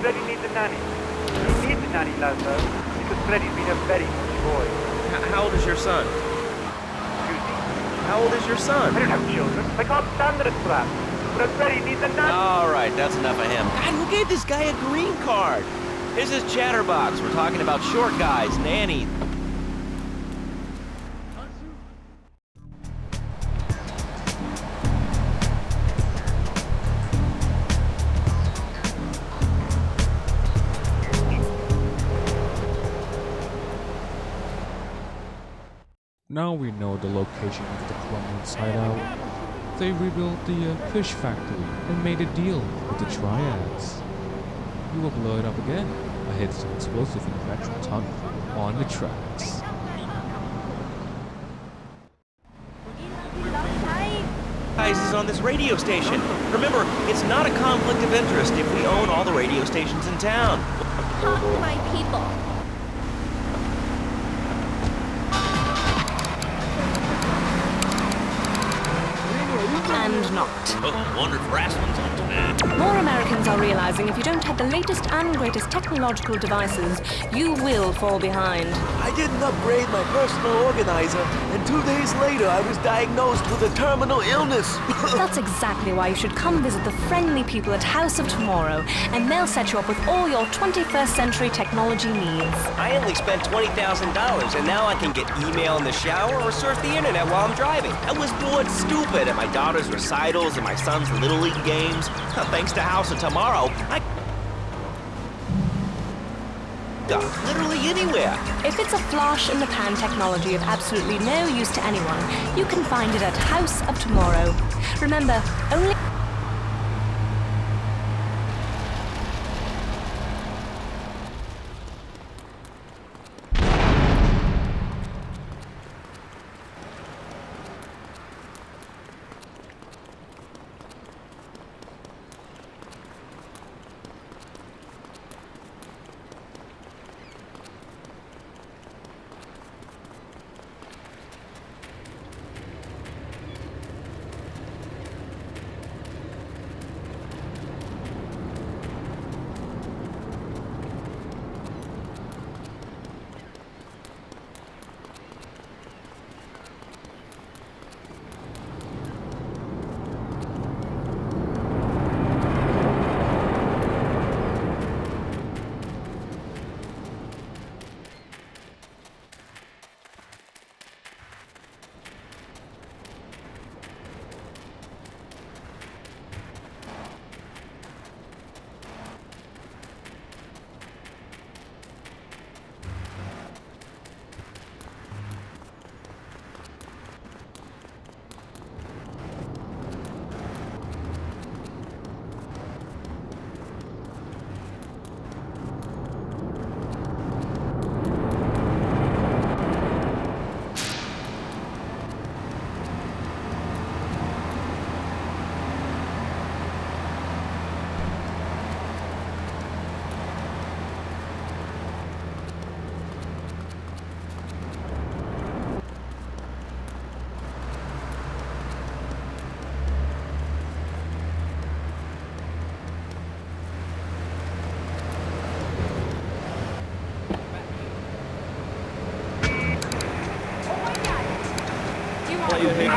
Freddy needs a nanny. He needs a nanny, Lazo, because Freddy's been a very naughty boy. How old is your son? How old is your son? I don't have children. I can't stand it for that. But Freddy needs a nanny. All right, that's enough of him. God, who gave this guy a green card? This is Chatterbox. We're talking about short guys, nannies. Now we know the location of the Colombian hideout. They rebuilt the fish factory and made a deal with the Triads. You will blow it up again. I hit some explosive in the metro tunnel on the tracks. Guys is on this radio station. Remember, it's not a conflict of interest if we own all the radio stations in town. Talk to my people. And not. Oh, I wonder if wrestling's on tonight. More Americans are realizing if you don't have the latest and greatest technological devices, you will fall behind. I didn't upgrade my personal organizer, and 2 days later I was diagnosed with a terminal illness. That's exactly why you should come visit the friendly people at House of Tomorrow, and they'll set you up with all your 21st century technology needs. I only spent $20,000, and now I can get email in the shower or surf the internet while I'm driving. I was bored stupid at my daughter's recitals and my son's Little League games. Thanks to House of Tomorrow, I got literally anywhere. If it's a flash-in-the-pan technology of absolutely no use to anyone, you can find it at House of Tomorrow. Remember, only...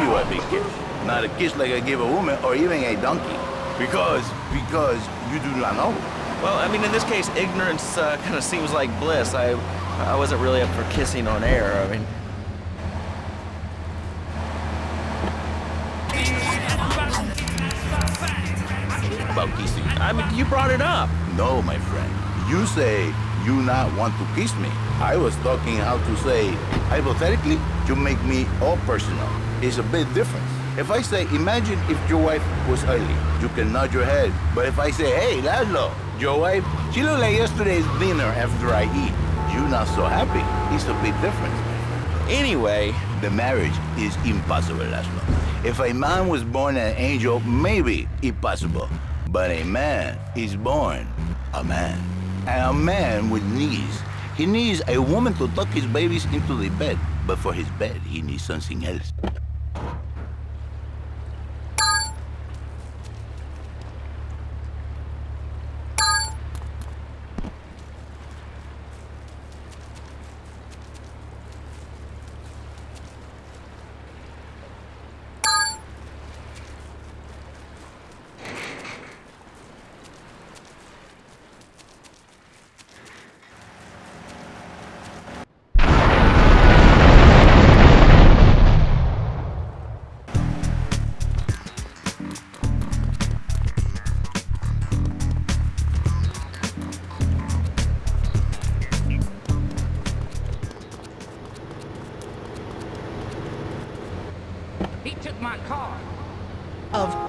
you a big kiss. Not a kiss like I give a woman or even a donkey. Because you do not know. Well, I mean, in this case, ignorance kind of seems like bliss. I wasn't really up for kissing on air. I mean... About kissing. I mean, you brought it up. No, my friend. You say you not want to kiss me. I was talking how to say, hypothetically, you make me all personal. It's a bit different. If I say, imagine if your wife was ugly, you can nod your head. But if I say, hey, Laszlo, your wife, she looked like yesterday's dinner after I eat. You not so happy. It's a bit different. Anyway, the marriage is impossible, Laszlo. If a man was born an angel, maybe impossible. But a man is born a man. And a man with knees. He needs a woman to tuck his babies into the bed. But for his bed, he needs something else. He took my car.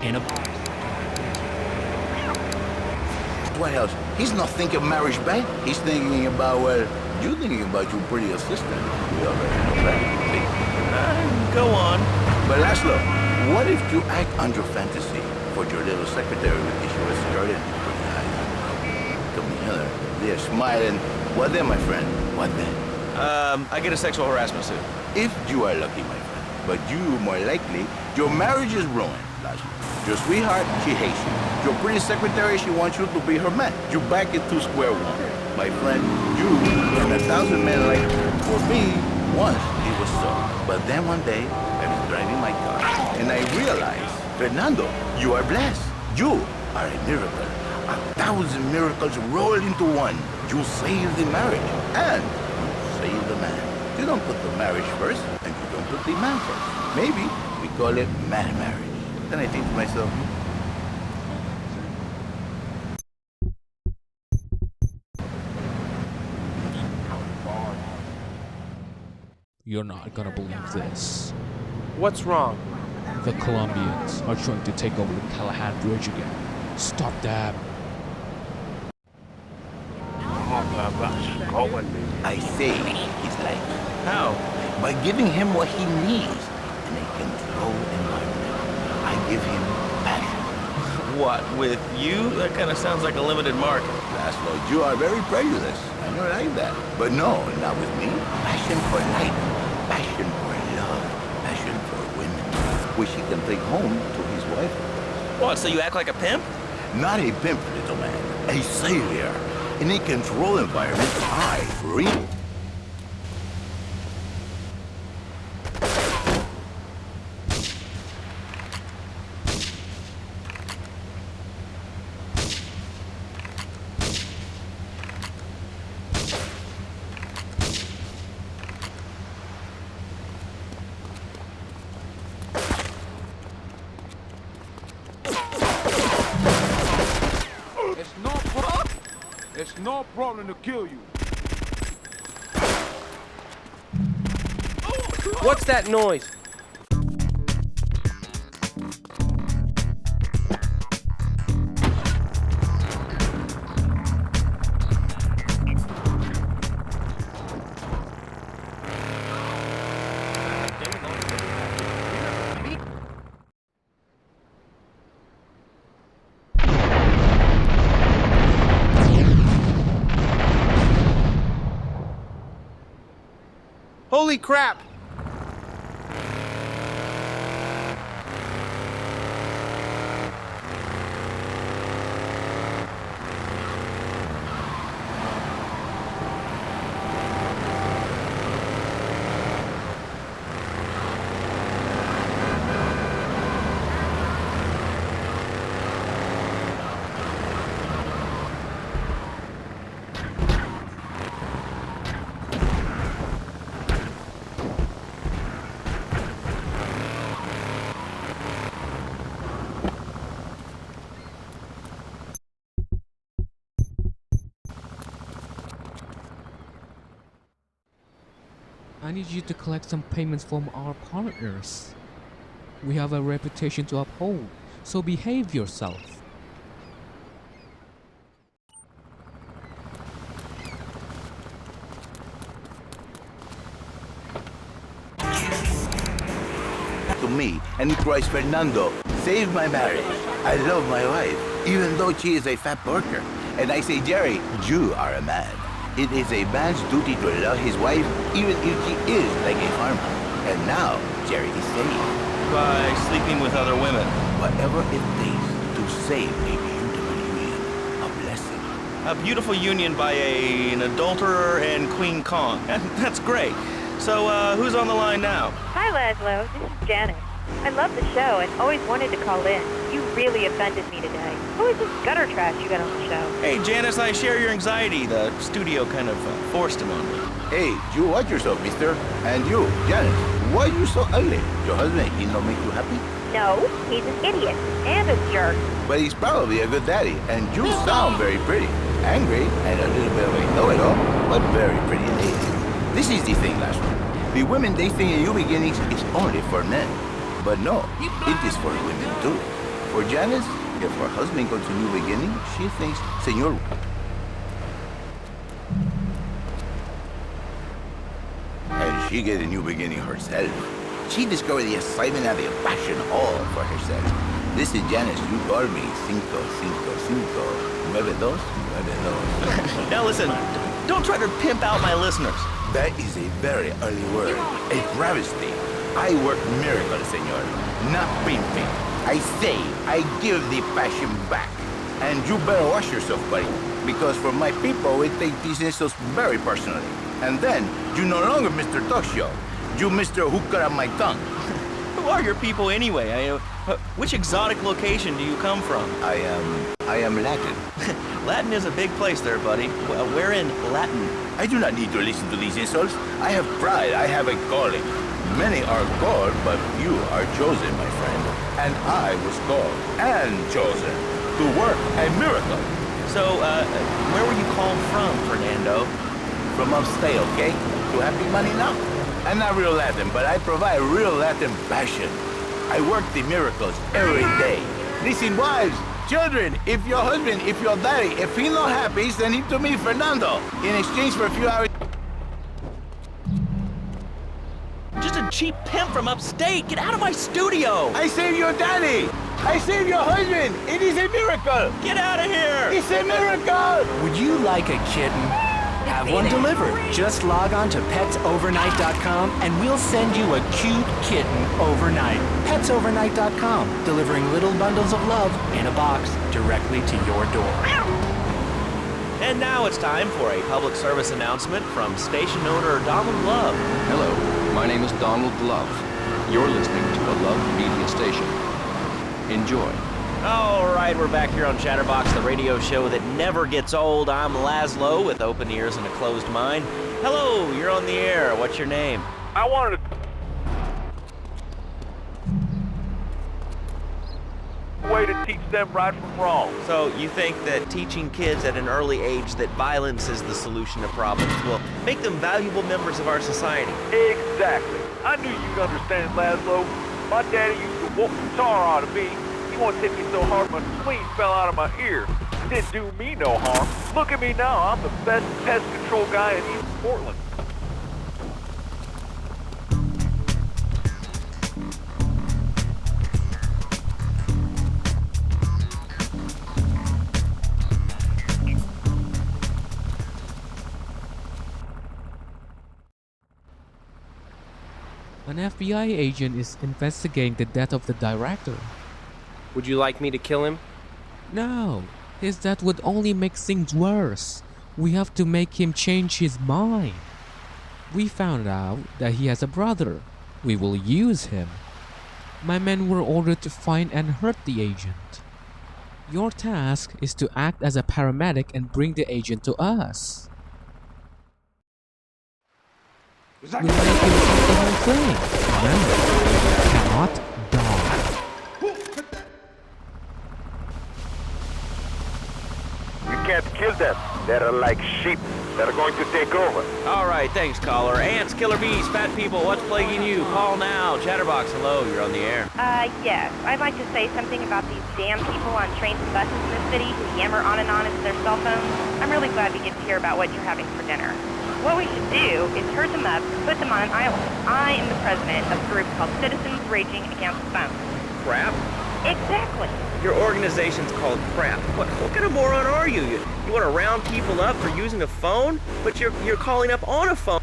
In a... What else? He's not thinking marriage bad. He's thinking about, well, you're thinking about your pretty assistant. We already know that. See? Go on. But Laszlo, what if you act under fantasy for your little secretary because she was started? Come here. They're smiling. What then, my friend? What then? I get a sexual harassment suit. If you are lucky, my friend. But you, more likely, your marriage is ruined, Laszlo. Your sweetheart, she hates you. Your pretty secretary, she wants you to be her man. You back it to square one. My friend, you and 1,000 men like you. For me, once it was so. But then one day, I was driving my car, and I realized, Fernando, you are blessed. You are a miracle. 1,000 miracles rolled into one. You saved the marriage, and you saved the man. You don't put the marriage first, and you don't put the man first. Maybe we call it man marriage. Then I think to myself, You're not gonna believe this. What's wrong? The Colombians are trying to take over the Callahan Bridge again. Stop them. I say he's like, how? By giving him what he needs in a controlled environment. I give him passion. What, with you? That kind of sounds like a limited market. Laszlo, you are very prejudiced. I don't like that. But no, not with me. Passion for life, passion for love, passion for women, which he can take home to his wife. What, so you act like a pimp? Not a pimp, little man. A savior. In a controlled environment, I rule. It's no problem to kill you. What's that noise? Holy crap! I need you to collect some payments from our partners. We have a reputation to uphold, so behave yourself. To me, and it cries Fernando, save my marriage. I love my wife, even though she is a fat porker. And I say, Jerry, you are a man. It is a man's duty to love his wife, even if she is like a farmer. And now, Jerry is saved. By sleeping with other women. Whatever it takes to save a beautiful union, a blessing. A beautiful union by an adulterer and Queen Kong. That's great. So, who's on the line now? Hi, Laszlo. This is Janet. I love the show and always wanted to call in. You really offended me today. Who is this gutter trash you got on the show? Hey, Janice, I share your anxiety. The studio kind of forced him on me. Hey, you watch yourself, mister. And you, Janice, why are you so ugly? Your husband, he not make you happy? No, he's an idiot and a jerk. But he's probably a good daddy, and you sound very pretty. Angry, and a little bit of a know-it-all, but very pretty lady. This is the thing, Laszlo. The women they think in new beginnings is only for men. But no, it is for women too. For Janice, if her husband goes to new beginning, she thinks, Senor. And she get a new beginning herself. She discovered the excitement and the passion all for herself. This is Janice, you call me 555 9292. Now listen, don't try to pimp out my listeners. That is a very early word, a travesty. I work miracles, senor, not pimping. I say, I give the passion back. And you better wash yourself, buddy, because for my people, we take these insults very personally. And then, you no longer Mr. Talk Show. You Mr. Who Cut Out My Tongue. Who are your people anyway? Which exotic location do you come from? I am Latin. Latin is a big place there, buddy. Well, where in Latin? I do not need to listen to these insults. I have pride. I have a calling. Many are called, but few are chosen, my friend. And I was called and chosen to work a miracle. So, where were you called from, Fernando? From upstate, okay? To Happy Money now? I'm not real Latin, but I provide real Latin passion. I work the miracles every day. Listen, wives, children, if your husband, if your daddy, if he's not happy, send him to me, Fernando, in exchange for a few hours. Just a cheap pimp from upstate. Get out of my studio. I saved your daddy. I saved your husband. It is a miracle. Get out of here. It's a miracle. Would you like a kitten? Have one delivered. Just log on to petsovernight.com and we'll send you a cute kitten overnight. Petsovernight.com, delivering little bundles of love in a box directly to your door. And now it's time for a public service announcement from station owner Donald Love. Hello, my name is Donald Love. You're listening to a Love Media station. Enjoy. All right, we're back here on Chatterbox, the radio show that never gets old. I'm Laszlo with open ears and a closed mind. Hello, you're on the air. What's your name? I wanted a way to teach them right from wrong. So you think that teaching kids at an early age that violence is the solution to problems will make them valuable members of our society? Exactly. I knew you'd understand, Laszlo. My daddy used to whoop the tar out of me. He wanted to hit me so hard my spleen fell out of my ear. It didn't do me no harm. Look at me now. I'm the best pest control guy in East Portland. An FBI agent is investigating the death of the director. Would you like me to kill him? No, his death would only make things worse. We have to make him change his mind. We found out that he has a brother. We will use him. My men were ordered to find and hurt the agent. Your task is to act as a paramedic and bring the agent to us. We'll make him take the whole thing. Remember, he cannot die. You can't kill them. They're like sheep. that are going to take over. All right, thanks, caller. Ants, killer bees, fat people, what's plaguing you? Call now. Chatterbox, hello, you're on the air. Yes. I'd like to say something about these damn people on trains and buses in the city who yammer on and on into their cell phones. I'm really glad we get to hear about what you're having for dinner. What we should do is herd them up and put them on an island. I am the president of a group called Citizens Raging Against the Phone. Crap? Exactly. Your organization's called crap. What kind of moron are you? You want to round people up for using a phone? But you're calling up on a phone.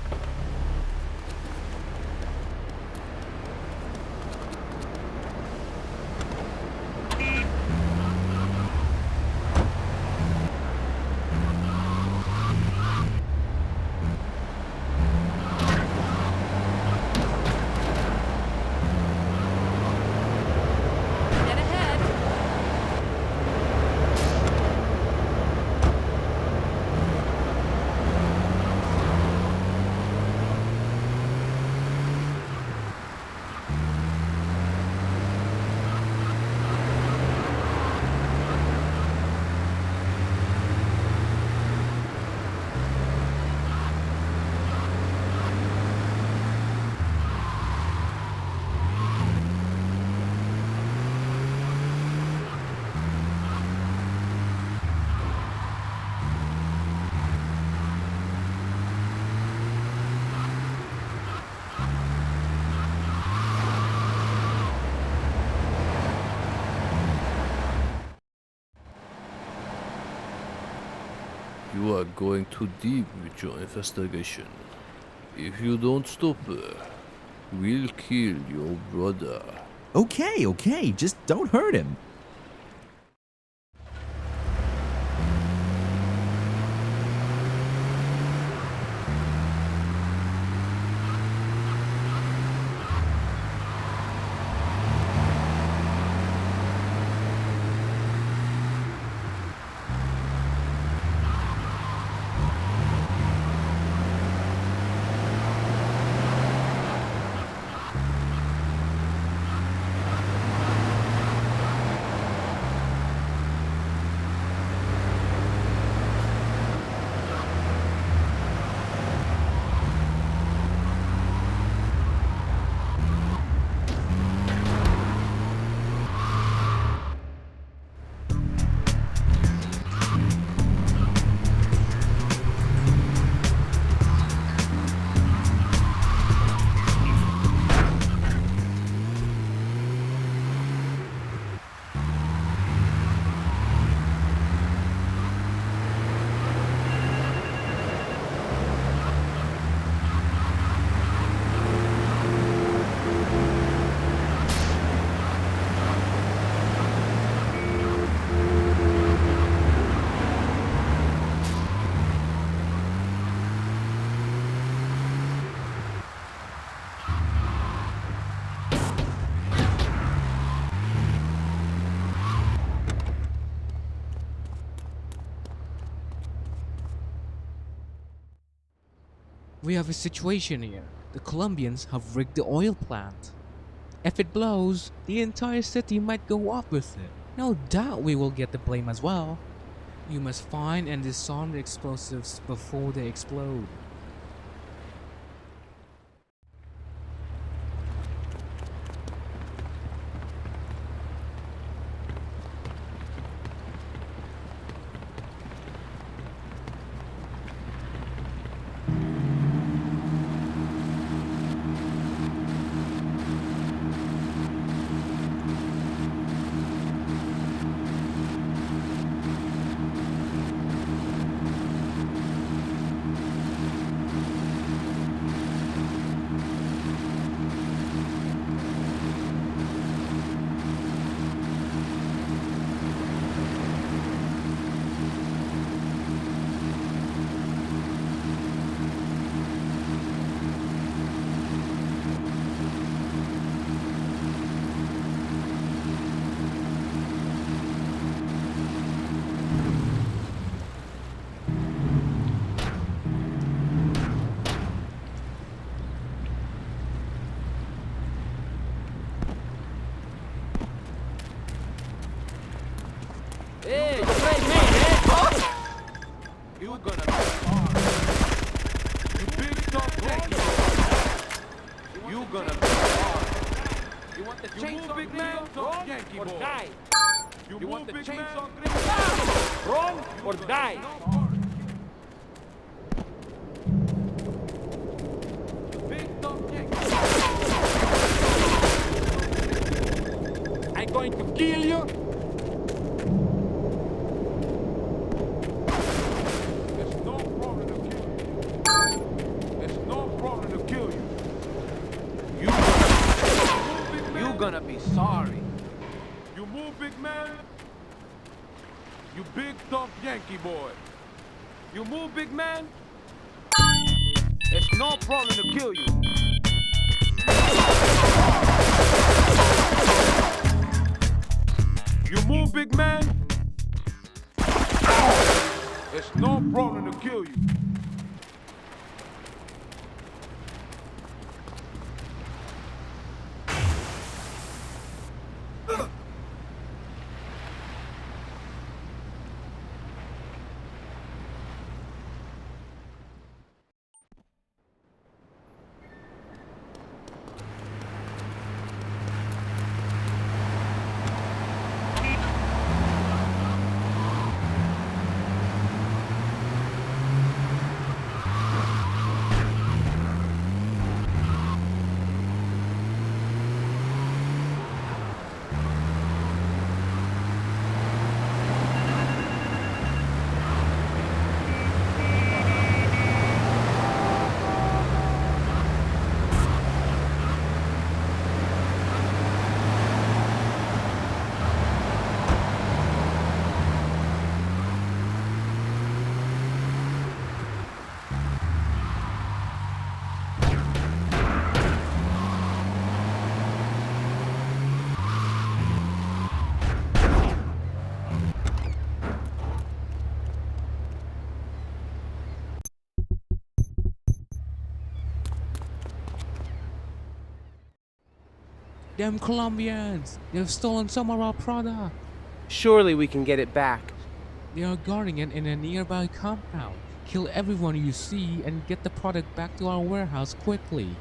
You are going too deep with your investigation. If you don't stop her, we'll kill your brother. Okay, just don't hurt him. We have a situation here. The Colombians have rigged the oil plant. If it blows, the entire city might go up with it. No doubt we will get the blame as well. You must find and disarm the explosives before they explode. chainsaw gringo? Run or die? I'm going to kill you. There's no problem to kill you. There's no problem to kill you. You're gonna be sorry. You move, big man. You big tough Yankee boy. You move, big man. There's no problem to kill you. You move, big man. There's no problem to kill you. Them Colombians! They've stolen some of our product! Surely we can get it back. They are guarding it in a nearby compound. Kill everyone you see and get the product back to our warehouse quickly.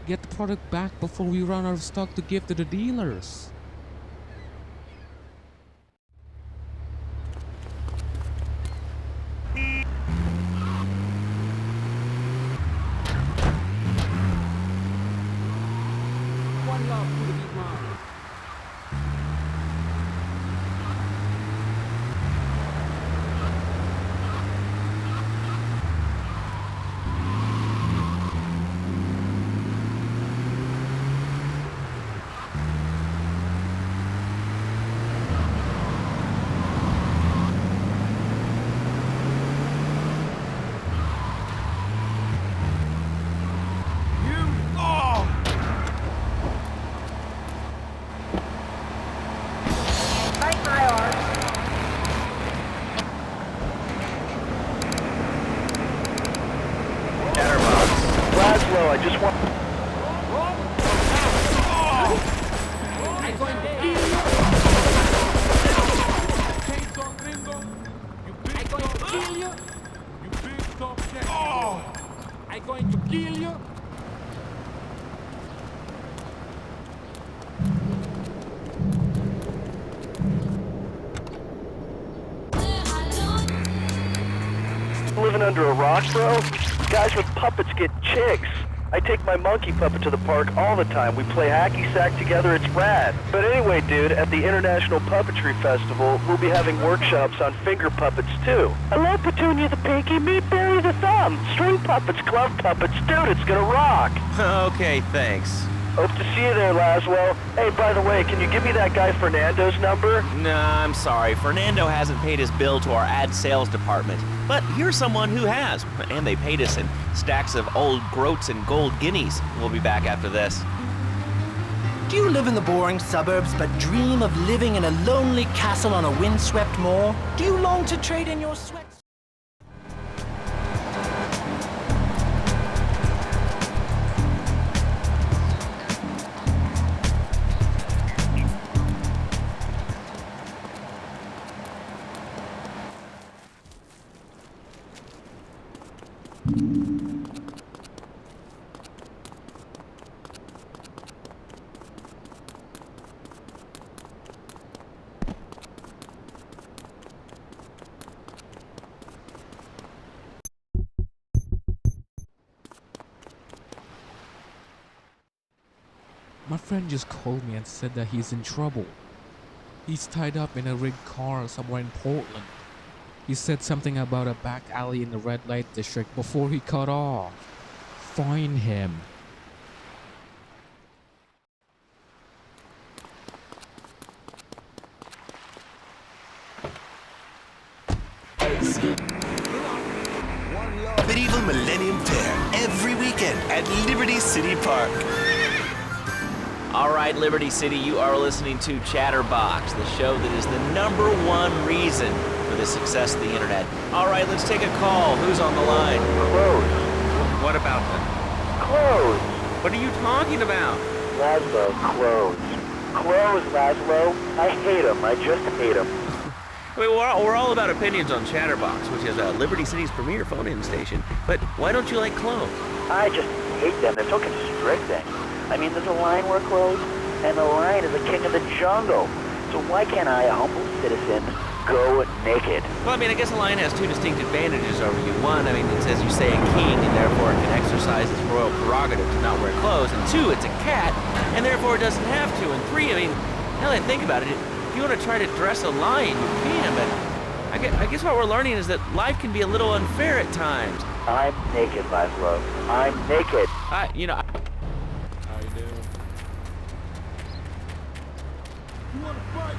Get the product back before we run out of stock to give to the dealers. One love to the big man. I just want... I'm going to kill you. Chainsaw gringo. I'm going to kill you. You big tough Yankee. I'm going to kill you. Living under a rock, bro? Guys with puppets get chicks. I take my monkey puppet to the park all the time. We play hacky sack together, it's rad. But anyway, dude, at the International Puppetry Festival, we'll be having workshops on finger puppets, too. Hello, Petunia the Pinky, meet Barry the Thumb. String puppets, glove puppets, dude, it's gonna rock. Okay, thanks. Hope to see you there, Laszlo. Hey, by the way, can you give me that guy Fernando's number? Nah, I'm sorry. Fernando hasn't paid his bill to our ad sales department. But here's someone who has, and they paid us in stacks of old groats and gold guineas. We'll be back after this. Do you live in the boring suburbs but dream of living in a lonely castle on a windswept moor? Do you long to trade in your sweat? My friend just called me and said that he's in trouble. He's tied up in a rigged car somewhere in Portland. He said something about a back alley in the red light district before he cut off. Find him. Medieval Millennium Fair every weekend at Liberty City Park. All right, Liberty City, you are listening to Chatterbox, the show that is the #1 reason for the success of the internet. All right, let's take a call. Who's on the line? Clothes. What about them? Clothes. What are you talking about? Laszlo, clothes. Clothes, Laszlo. I hate them. I just hate them. I mean, we're all about opinions on Chatterbox, which is Liberty City's premier phone-in station. But why don't you like clothes? I just hate them. They're so constricting. I mean, there's a line where clothes, and the lion is the king of the jungle. So why can't I, a humble citizen, go naked? Well, I mean, I guess a lion has two distinct advantages over you. One, I mean, it's as you say, a king, and therefore it can exercise its royal prerogative to not wear clothes. And two, it's a cat, and therefore it doesn't have to. And three, I mean, now that I think about it, if you want to try to dress a lion, you can, but I guess what we're learning is that life can be a little unfair at times. I'm naked, Laszlo. I'm naked. How you doing? You wanna fight?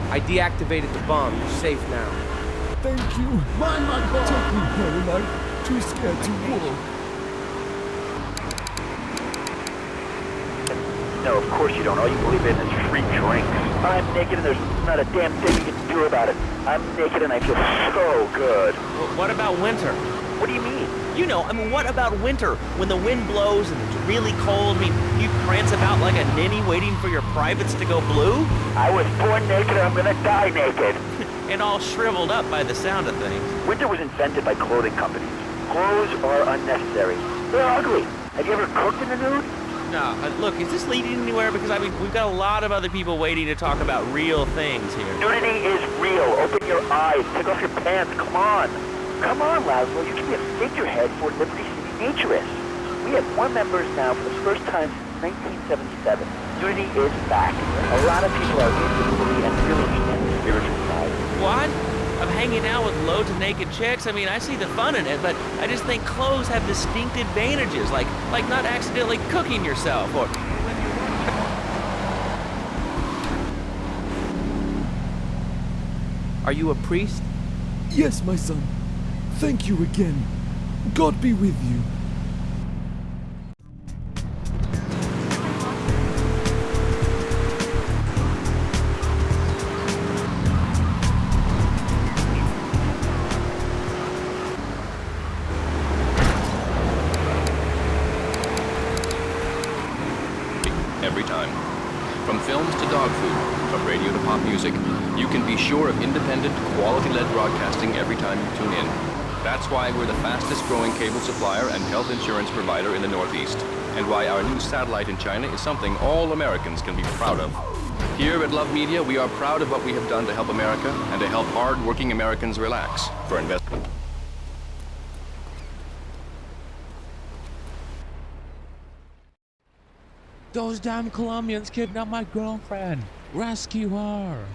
I deactivated the bomb. You're safe now. Thank you. Mind my bar. Take me home. I'm too scared to walk. No, of course you don't. All you believe in is free drinks. I'm naked and there's not a damn thing you can do about it. I'm naked and I feel so good. Well, what about winter? What do you mean? You know, I mean, what about winter? When the wind blows and it's really cold, I mean, you prance about like a ninny waiting for your privates to go blue? I was born naked and I'm gonna die naked. And all shriveled up by the sound of things. Winter was invented by clothing companies. Clothes are unnecessary. They're ugly. Have you ever cooked in the nude? No, look, is this leading anywhere? Because, I mean, we've got a lot of other people waiting to talk about real things here. Nudity is real. Open your eyes. Take off your pants. Come on. Come on, Laszlo. You can be a figurehead for Liberty City Naturists. We have more members now for the first time since 1977. Nudity is back. A lot of people are into nudity and really understand the spiritual side. What? Of hanging out with loads of naked chicks? I mean, I see the fun in it, but I just think clothes have distinct advantages, like not accidentally cooking yourself, or... Are you a priest? Yes, my son. Thank you again. God be with you. Every time. From films to dog food, from radio to pop music, you can be sure of independent, quality-led broadcasting every time you tune in. That's why we're the fastest growing cable supplier and health insurance provider in the Northeast, and why our new satellite in China is something all Americans can be proud of. Here at Love Media, we are proud of what we have done to help America and to help hard-working Americans relax. For investment. Those damn Colombians kidnapped my girlfriend. Rescue her.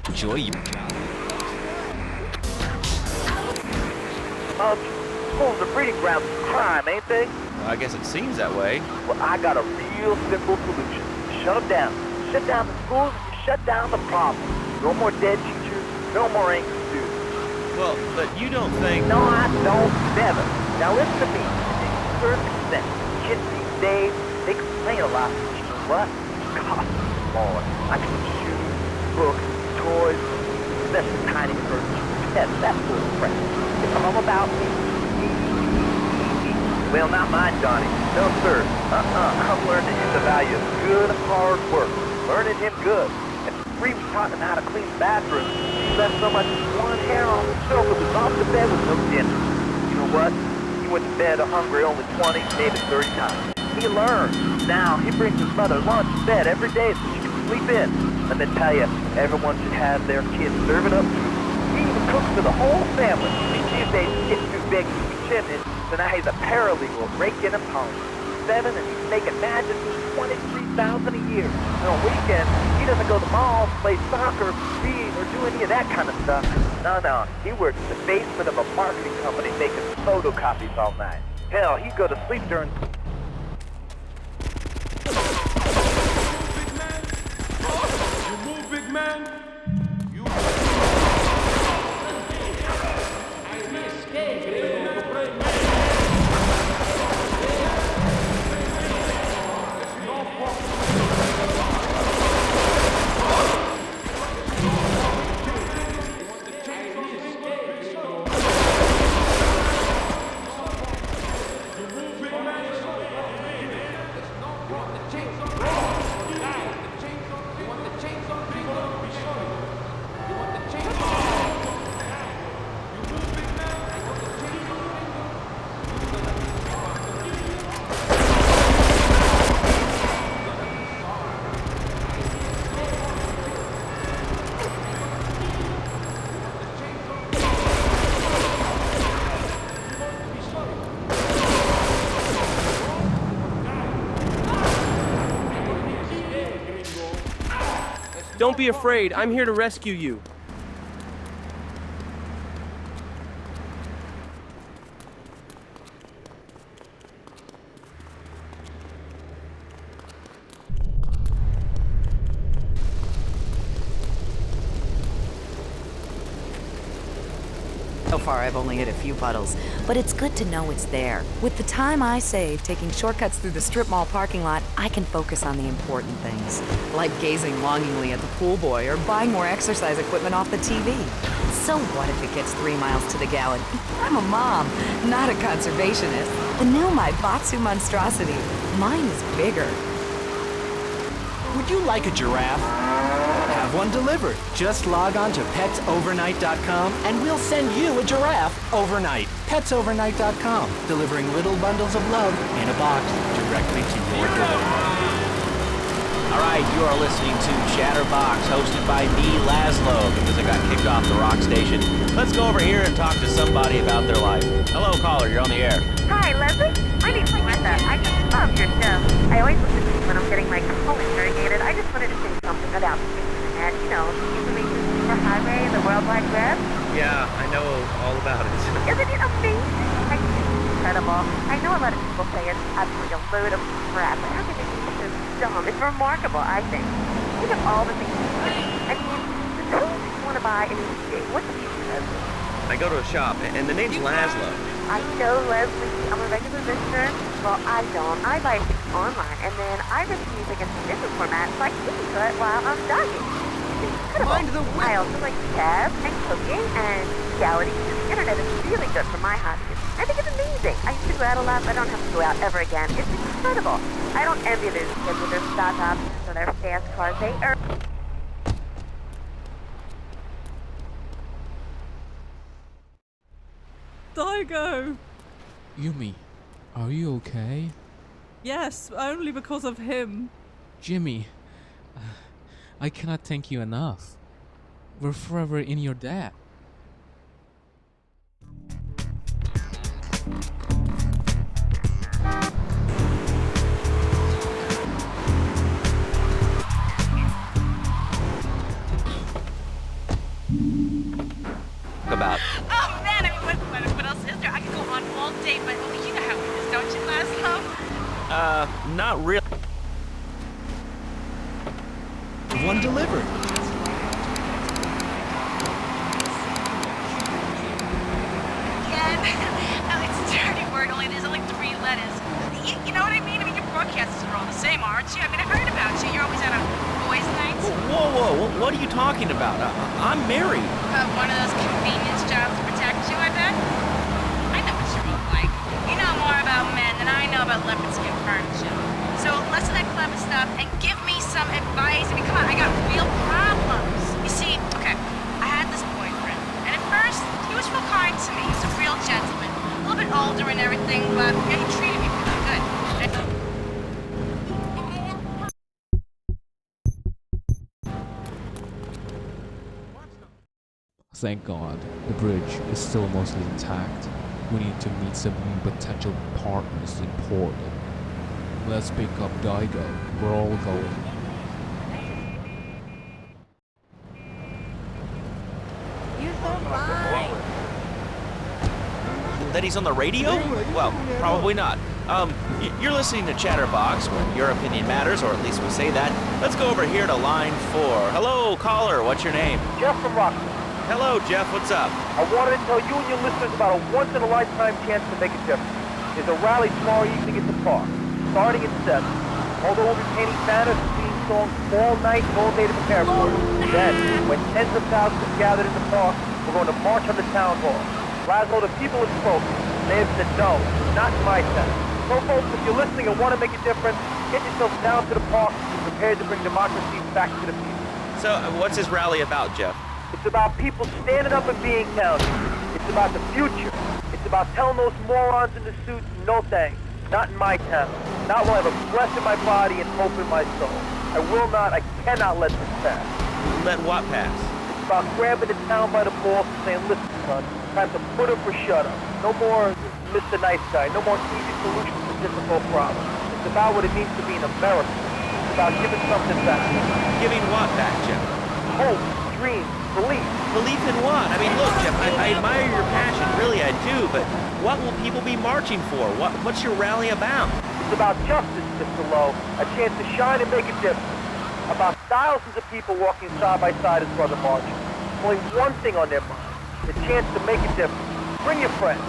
Enjoy you. Schools are breeding grounds of crime, ain't they? Well, I guess it seems that way. Well, I got a real simple solution. Shut them down. Shut down the schools and you shut down the problem. No more dead teachers, no more angry students. Well, but you don't think... No, I don't. Never. Now listen to me. To a certain extent, kids these days, they complain a lot. But you know what? It costs more. I can get shoes, books, toys, especially tiny furniture, pets, that sort of crap. It's all about me. Well, not mine, Johnny. No, sir. I'm learning him the value of good, hard work. Learning him good. And we taught him how to clean the bathroom. He left so much as one hair on the sofa was off the bed with no dinner. You know what? He went to bed hungry only 20, maybe 30 times. He learned. Now, he brings his mother lunch to bed every day so she can sleep in. Let me tell you, everyone should have their kids serving up food. He even cooks for the whole family. These days, he's getting too big to be chimney, so now he's a paralegal breaking and pawning. He's 7 and he's making magic $23,000 a year. And on weekends, he doesn't go to the mall, play soccer, read, or do any of that kind of stuff. No, he works in the basement of a marketing company making photocopies all night. Hell, he'd go to sleep during... You move, big man. You. I escape. Don't be afraid. I'm here to rescue you. So far, I've only hit a few puddles, but it's good to know it's there. With the time I save taking shortcuts through the strip mall parking lot, I can focus on the important things, like gazing longingly at the pool boy or buying more exercise equipment off the TV. So what if it gets 3 miles to the gallon? I'm a mom, not a conservationist. The new Maibatsu monstrosity. Mine is bigger. Would you like a giraffe? Have one delivered. Just log on to petsovernight.com and we'll send you a giraffe overnight. Petsovernight.com, delivering little bundles of love in a box directly to your door. Alright, you are listening to Chatterbox, hosted by me, Laszlo, because I got kicked off the rock station. Let's go over here and talk to somebody about their life. Hello, caller, you're on the air. Hi, Leslie. My name's Linda. I just love your show. I always listen to you when I'm getting my colon irrigated. I just wanted to say something about the internet. You know, the information superhighway and the World Wide Web. Yeah, I know all about it. Isn't it amazing? I think it's incredible. I know a lot of people say it's absolutely a load of crap, but how can they be so dumb? It's remarkable, I think. Think of all the things you learn. I mean, who you want to buy an ECA? What's the future, Leslie? I go to a shop, and the name's Laszlo. I know, Leslie. I'm a regular listener. Well, I don't. I buy things online, and then I receive music in different formats, so I can listen to it while I'm jogging. It's incredible. I also like jazz and cooking and reality. The internet is really good for my hobbies. I think it's amazing. I used to go out a lot, but I don't have to go out ever again. It's incredible. I don't envy those kids with their stock options or their fast cars. They earn... Daigo! Yumi, are you okay? Yes, only because of him. Jimmy, I cannot thank you enough. We're forever in your debt. About. Oh man, I mean, what else is there? I could go on all day, but you know how it is, don't you, Laszlo? Not really. One delivered. Yeah, no, it's a dirty word, only there's only 3 letters. You know what I mean? I mean, your broadcasters are all the same, aren't you? I mean, I heard about you. You're always out on boys' nights. Whoa, what are you talking about? I'm married. One of those convenience jobs to protect you, I bet? I know what you're all like. You know more about men than I know about leopard skin furniture. So less of that clever stuff and give me some advice. I mean, come on, I got real problems. You see, okay, I had this boyfriend, and at first, he was real kind to me. He was a real gentleman. A little bit older and everything, but he treated me really good. Thank God, the bridge is still mostly intact. We need to meet some new potential partners in Portland. Let's pick up Daigo. We're all going. That he's on the radio? Well, probably not. You're listening to Chatterbox, where your opinion matters, or at least we say that. Let's go over here to line 4. Hello, caller. What's your name? Jeff from Rockford. Hello, Jeff. What's up? I wanted to tell you and your listeners about a once-in-a-lifetime chance to make a difference. There's a rally tomorrow evening at the park, starting at 7. Although we'll be painting banners and singing songs all night and all day to prepare for it. Then, when tens of thousands have gathered in the park, we're going to march on the town hall. Laszlo, the people have spoken. They have said no, not in my town. So folks, if you're listening and want to make a difference, get yourself down to the park and prepared to bring democracy back to the people. So, what's his rally about, Jeff? It's about people standing up and being counted. It's about the future. It's about telling those morons in the suits, no thanks. Not in my town. Not while I have a breath in my body and hope in my soul. I cannot let this pass. Let what pass? It's about grabbing the town by the balls and saying, listen, son, time to put up or shut up. No more Mr. Nice Guy. No more easy solutions to difficult problems. It's about what it means to be an American. It's about giving something back. Giving what back, Jeff? Hope, dreams, belief. Belief in what? I mean, look, Jeff, I admire your passion. Really, I do. But what will people be marching for? What's your rally about? It's about justice, Mr. Lowe. A chance to shine and make a difference. About thousands of people walking side by side as brother marching. Only one thing on their mind. The chance to make a difference. Bring your friends.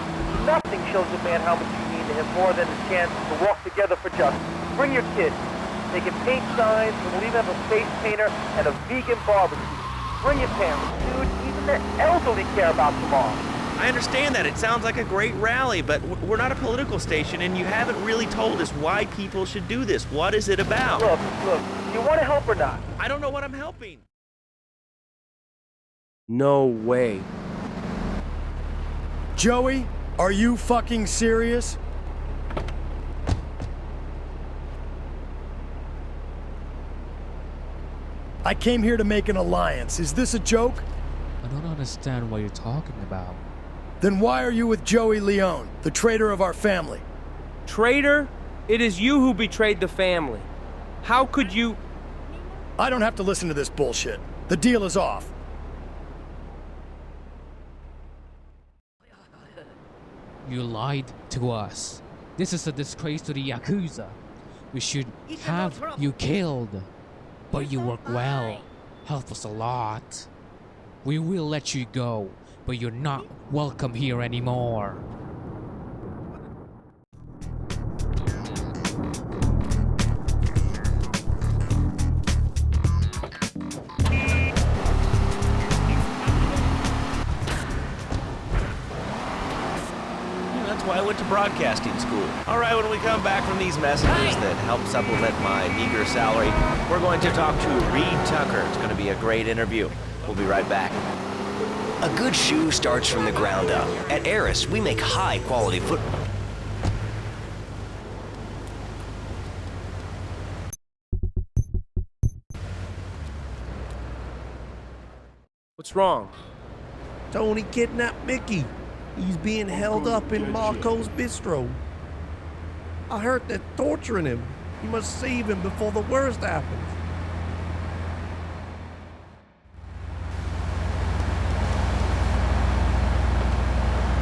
Nothing shows a man how much you mean to him more than the chance to walk together for justice. Bring your kids. They can paint signs, and we'll even have a face painter and a vegan barbecue. Bring your parents, dude. Even the elderly care about tomorrow. I understand that. It sounds like a great rally, but we're not a political station, and you haven't really told us why people should do this. What is it about? Look, you want to help or not? I don't know what I'm helping. No way. Joey, are you fucking serious? I came here to make an alliance. Is this a joke? I don't understand what you're talking about. Then why are you with Joey Leone, the traitor of our family? Traitor? It is you who betrayed the family. How could you... I don't have to listen to this bullshit. The deal is off. You lied to us. This is a disgrace to the Yakuzaa. We should have you killed. But you work well. Help us a lot. We will let you go, but you're not welcome here anymore. Why I went to broadcasting school. All right, when we come back from these messages that help supplement my meager salary, we're going to talk to Reed Tucker. It's going to be a great interview. We'll be right back. A good shoe starts from the ground up. At Eris, we make high-quality footwear. What's wrong? Tony kidnapped Mickey. He's being held up in Marco's bistro. I heard they're torturing him. You must save him before the worst happens.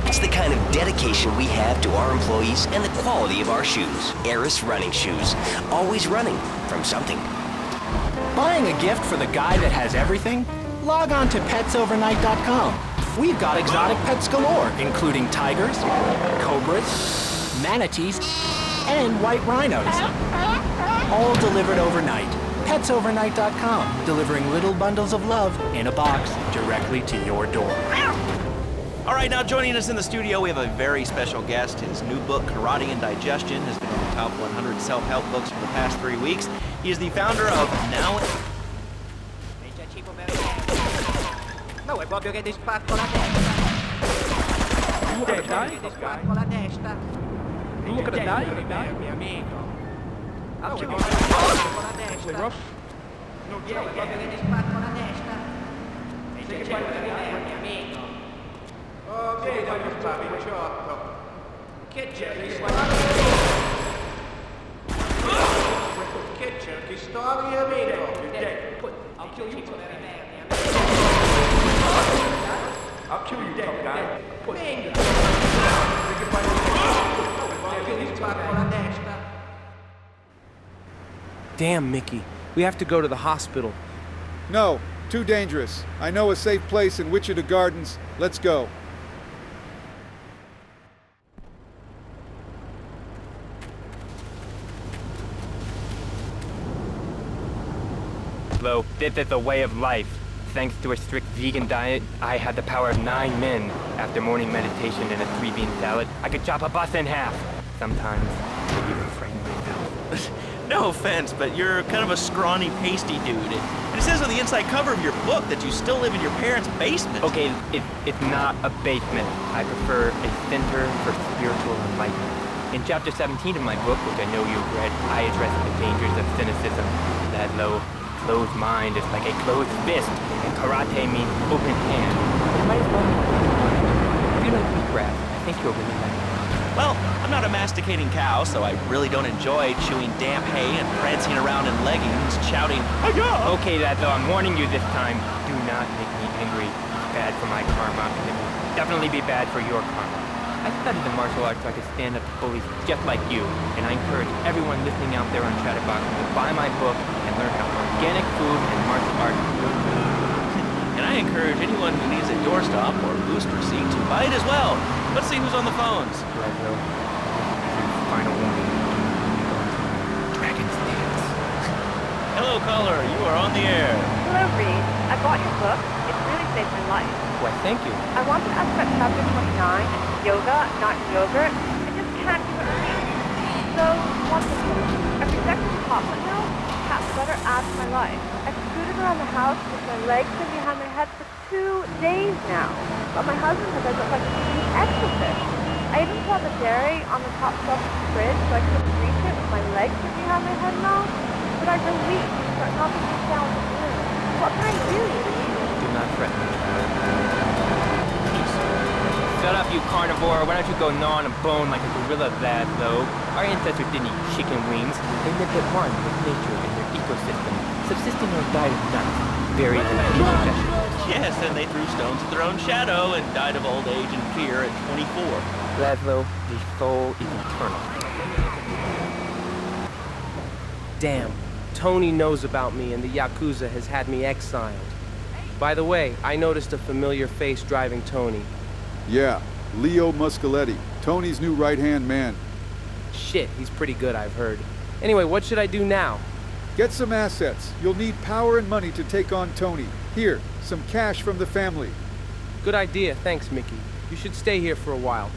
It's the kind of dedication we have to our employees and the quality of our shoes. Eris running shoes. Always running from something. Buying a gift for the guy that has everything? Log on to petsovernight.com. We've got exotic pets galore, including tigers, cobras, manatees, and white rhinos. All delivered overnight. Petsovernight.com, delivering little bundles of love in a box directly to your door. All right, now joining us in the studio, we have a very special guest. His new book, Karate and Digestion, has been on the top 100 self-help books for the past 3 weeks. He is the founder of Now... No, è proprio che ti spacco la testa. Look at that guy. Ti spacco la testa. Look at that guy. Mio amico. Oh, Ti spacco la testa. rough. Non è proprio che ti spacco la testa. Sei quello che è mio amico. Ok, da giusto, picciotto. Che c'è di storia? Che c'è di storia, amico? I'll kill you for that man. I'll kill you dead, guy. Venga. Damn, Mickey. We have to go to the hospital. No, too dangerous. I know a safe place in Wichita Gardens. Let's go. Though this is a way of life. Thanks to a strict vegan diet, I had the power of 9 men. After morning meditation and a 3-bean salad, I could chop a bus in half. Sometimes, I even frighten myself. No offense, but you're kind of a scrawny, pasty dude. And it says on the inside cover of your book that you still live in your parents' basement. Okay, it's not a basement. I prefer a center for spiritual enlightenment. In chapter 17 of my book, which I know you've read, I address the dangers of cynicism. That low, closed mind is like a closed fist, and karate means open hand. You might as well be open mind. If you like wheatgrass, I think you'll really like it. Well, I'm not a masticating cow, so I really don't enjoy chewing damp hay and prancing around in leggings, shouting, "Hi-ya!" Okay, Lazo, I'm warning you this time. Do not make me angry. It's bad for my karma, and it will definitely be bad for your karma. I studied the martial arts so I could stand up to bullies just like you, and I encourage everyone listening out there on Chatterbox to buy my book and learn how organic food and martial arts work. And I encourage anyone who needs a doorstop or booster seat to buy it as well. Let's see who's on the phones. Lazo, final warning. Dragon's dance. Hello, caller. You are on the air. Hello, Reed. I bought your book. It really saved my life. Why, thank you. I want to ask about chapter 29, yoga, not yogurt. I just can't keep it read. So, one thing. I rejected the chocolate milk. Cat butter adds my life. I've scooted around the house with my legs in behind my head for 2 days now. But my husband says I look like a complete exorcist. I even put the dairy on the top shelf of the fridge so I couldn't reach it with my legs in behind my head now. But I relief to start knocking things down with the broom. What can I do, Reed? Do not threaten me. Shut up, you carnivore. Why don't you go gnaw on a bone like a gorilla, Lazo? Our ancestors didn't eat chicken wings. They lived at one with nature and their ecosystem, subsisting on a diet of nuts, berries, and peanut vegetables. Yes, and they threw stones at their own shadow and died of old age and fear at 24. Lazo, the soul is eternal. Damn. Tony knows about me and the Yakzua has had me exiled. By the way, I noticed a familiar face driving Tony. Yeah, Leo Muscaletti, Tony's new right-hand man. Shit, he's pretty good, I've heard. Anyway, what should I do now? Get some assets. You'll need power and money to take on Tony. Here, some cash from the family. Good idea, thanks, Mickey. You should stay here for a while.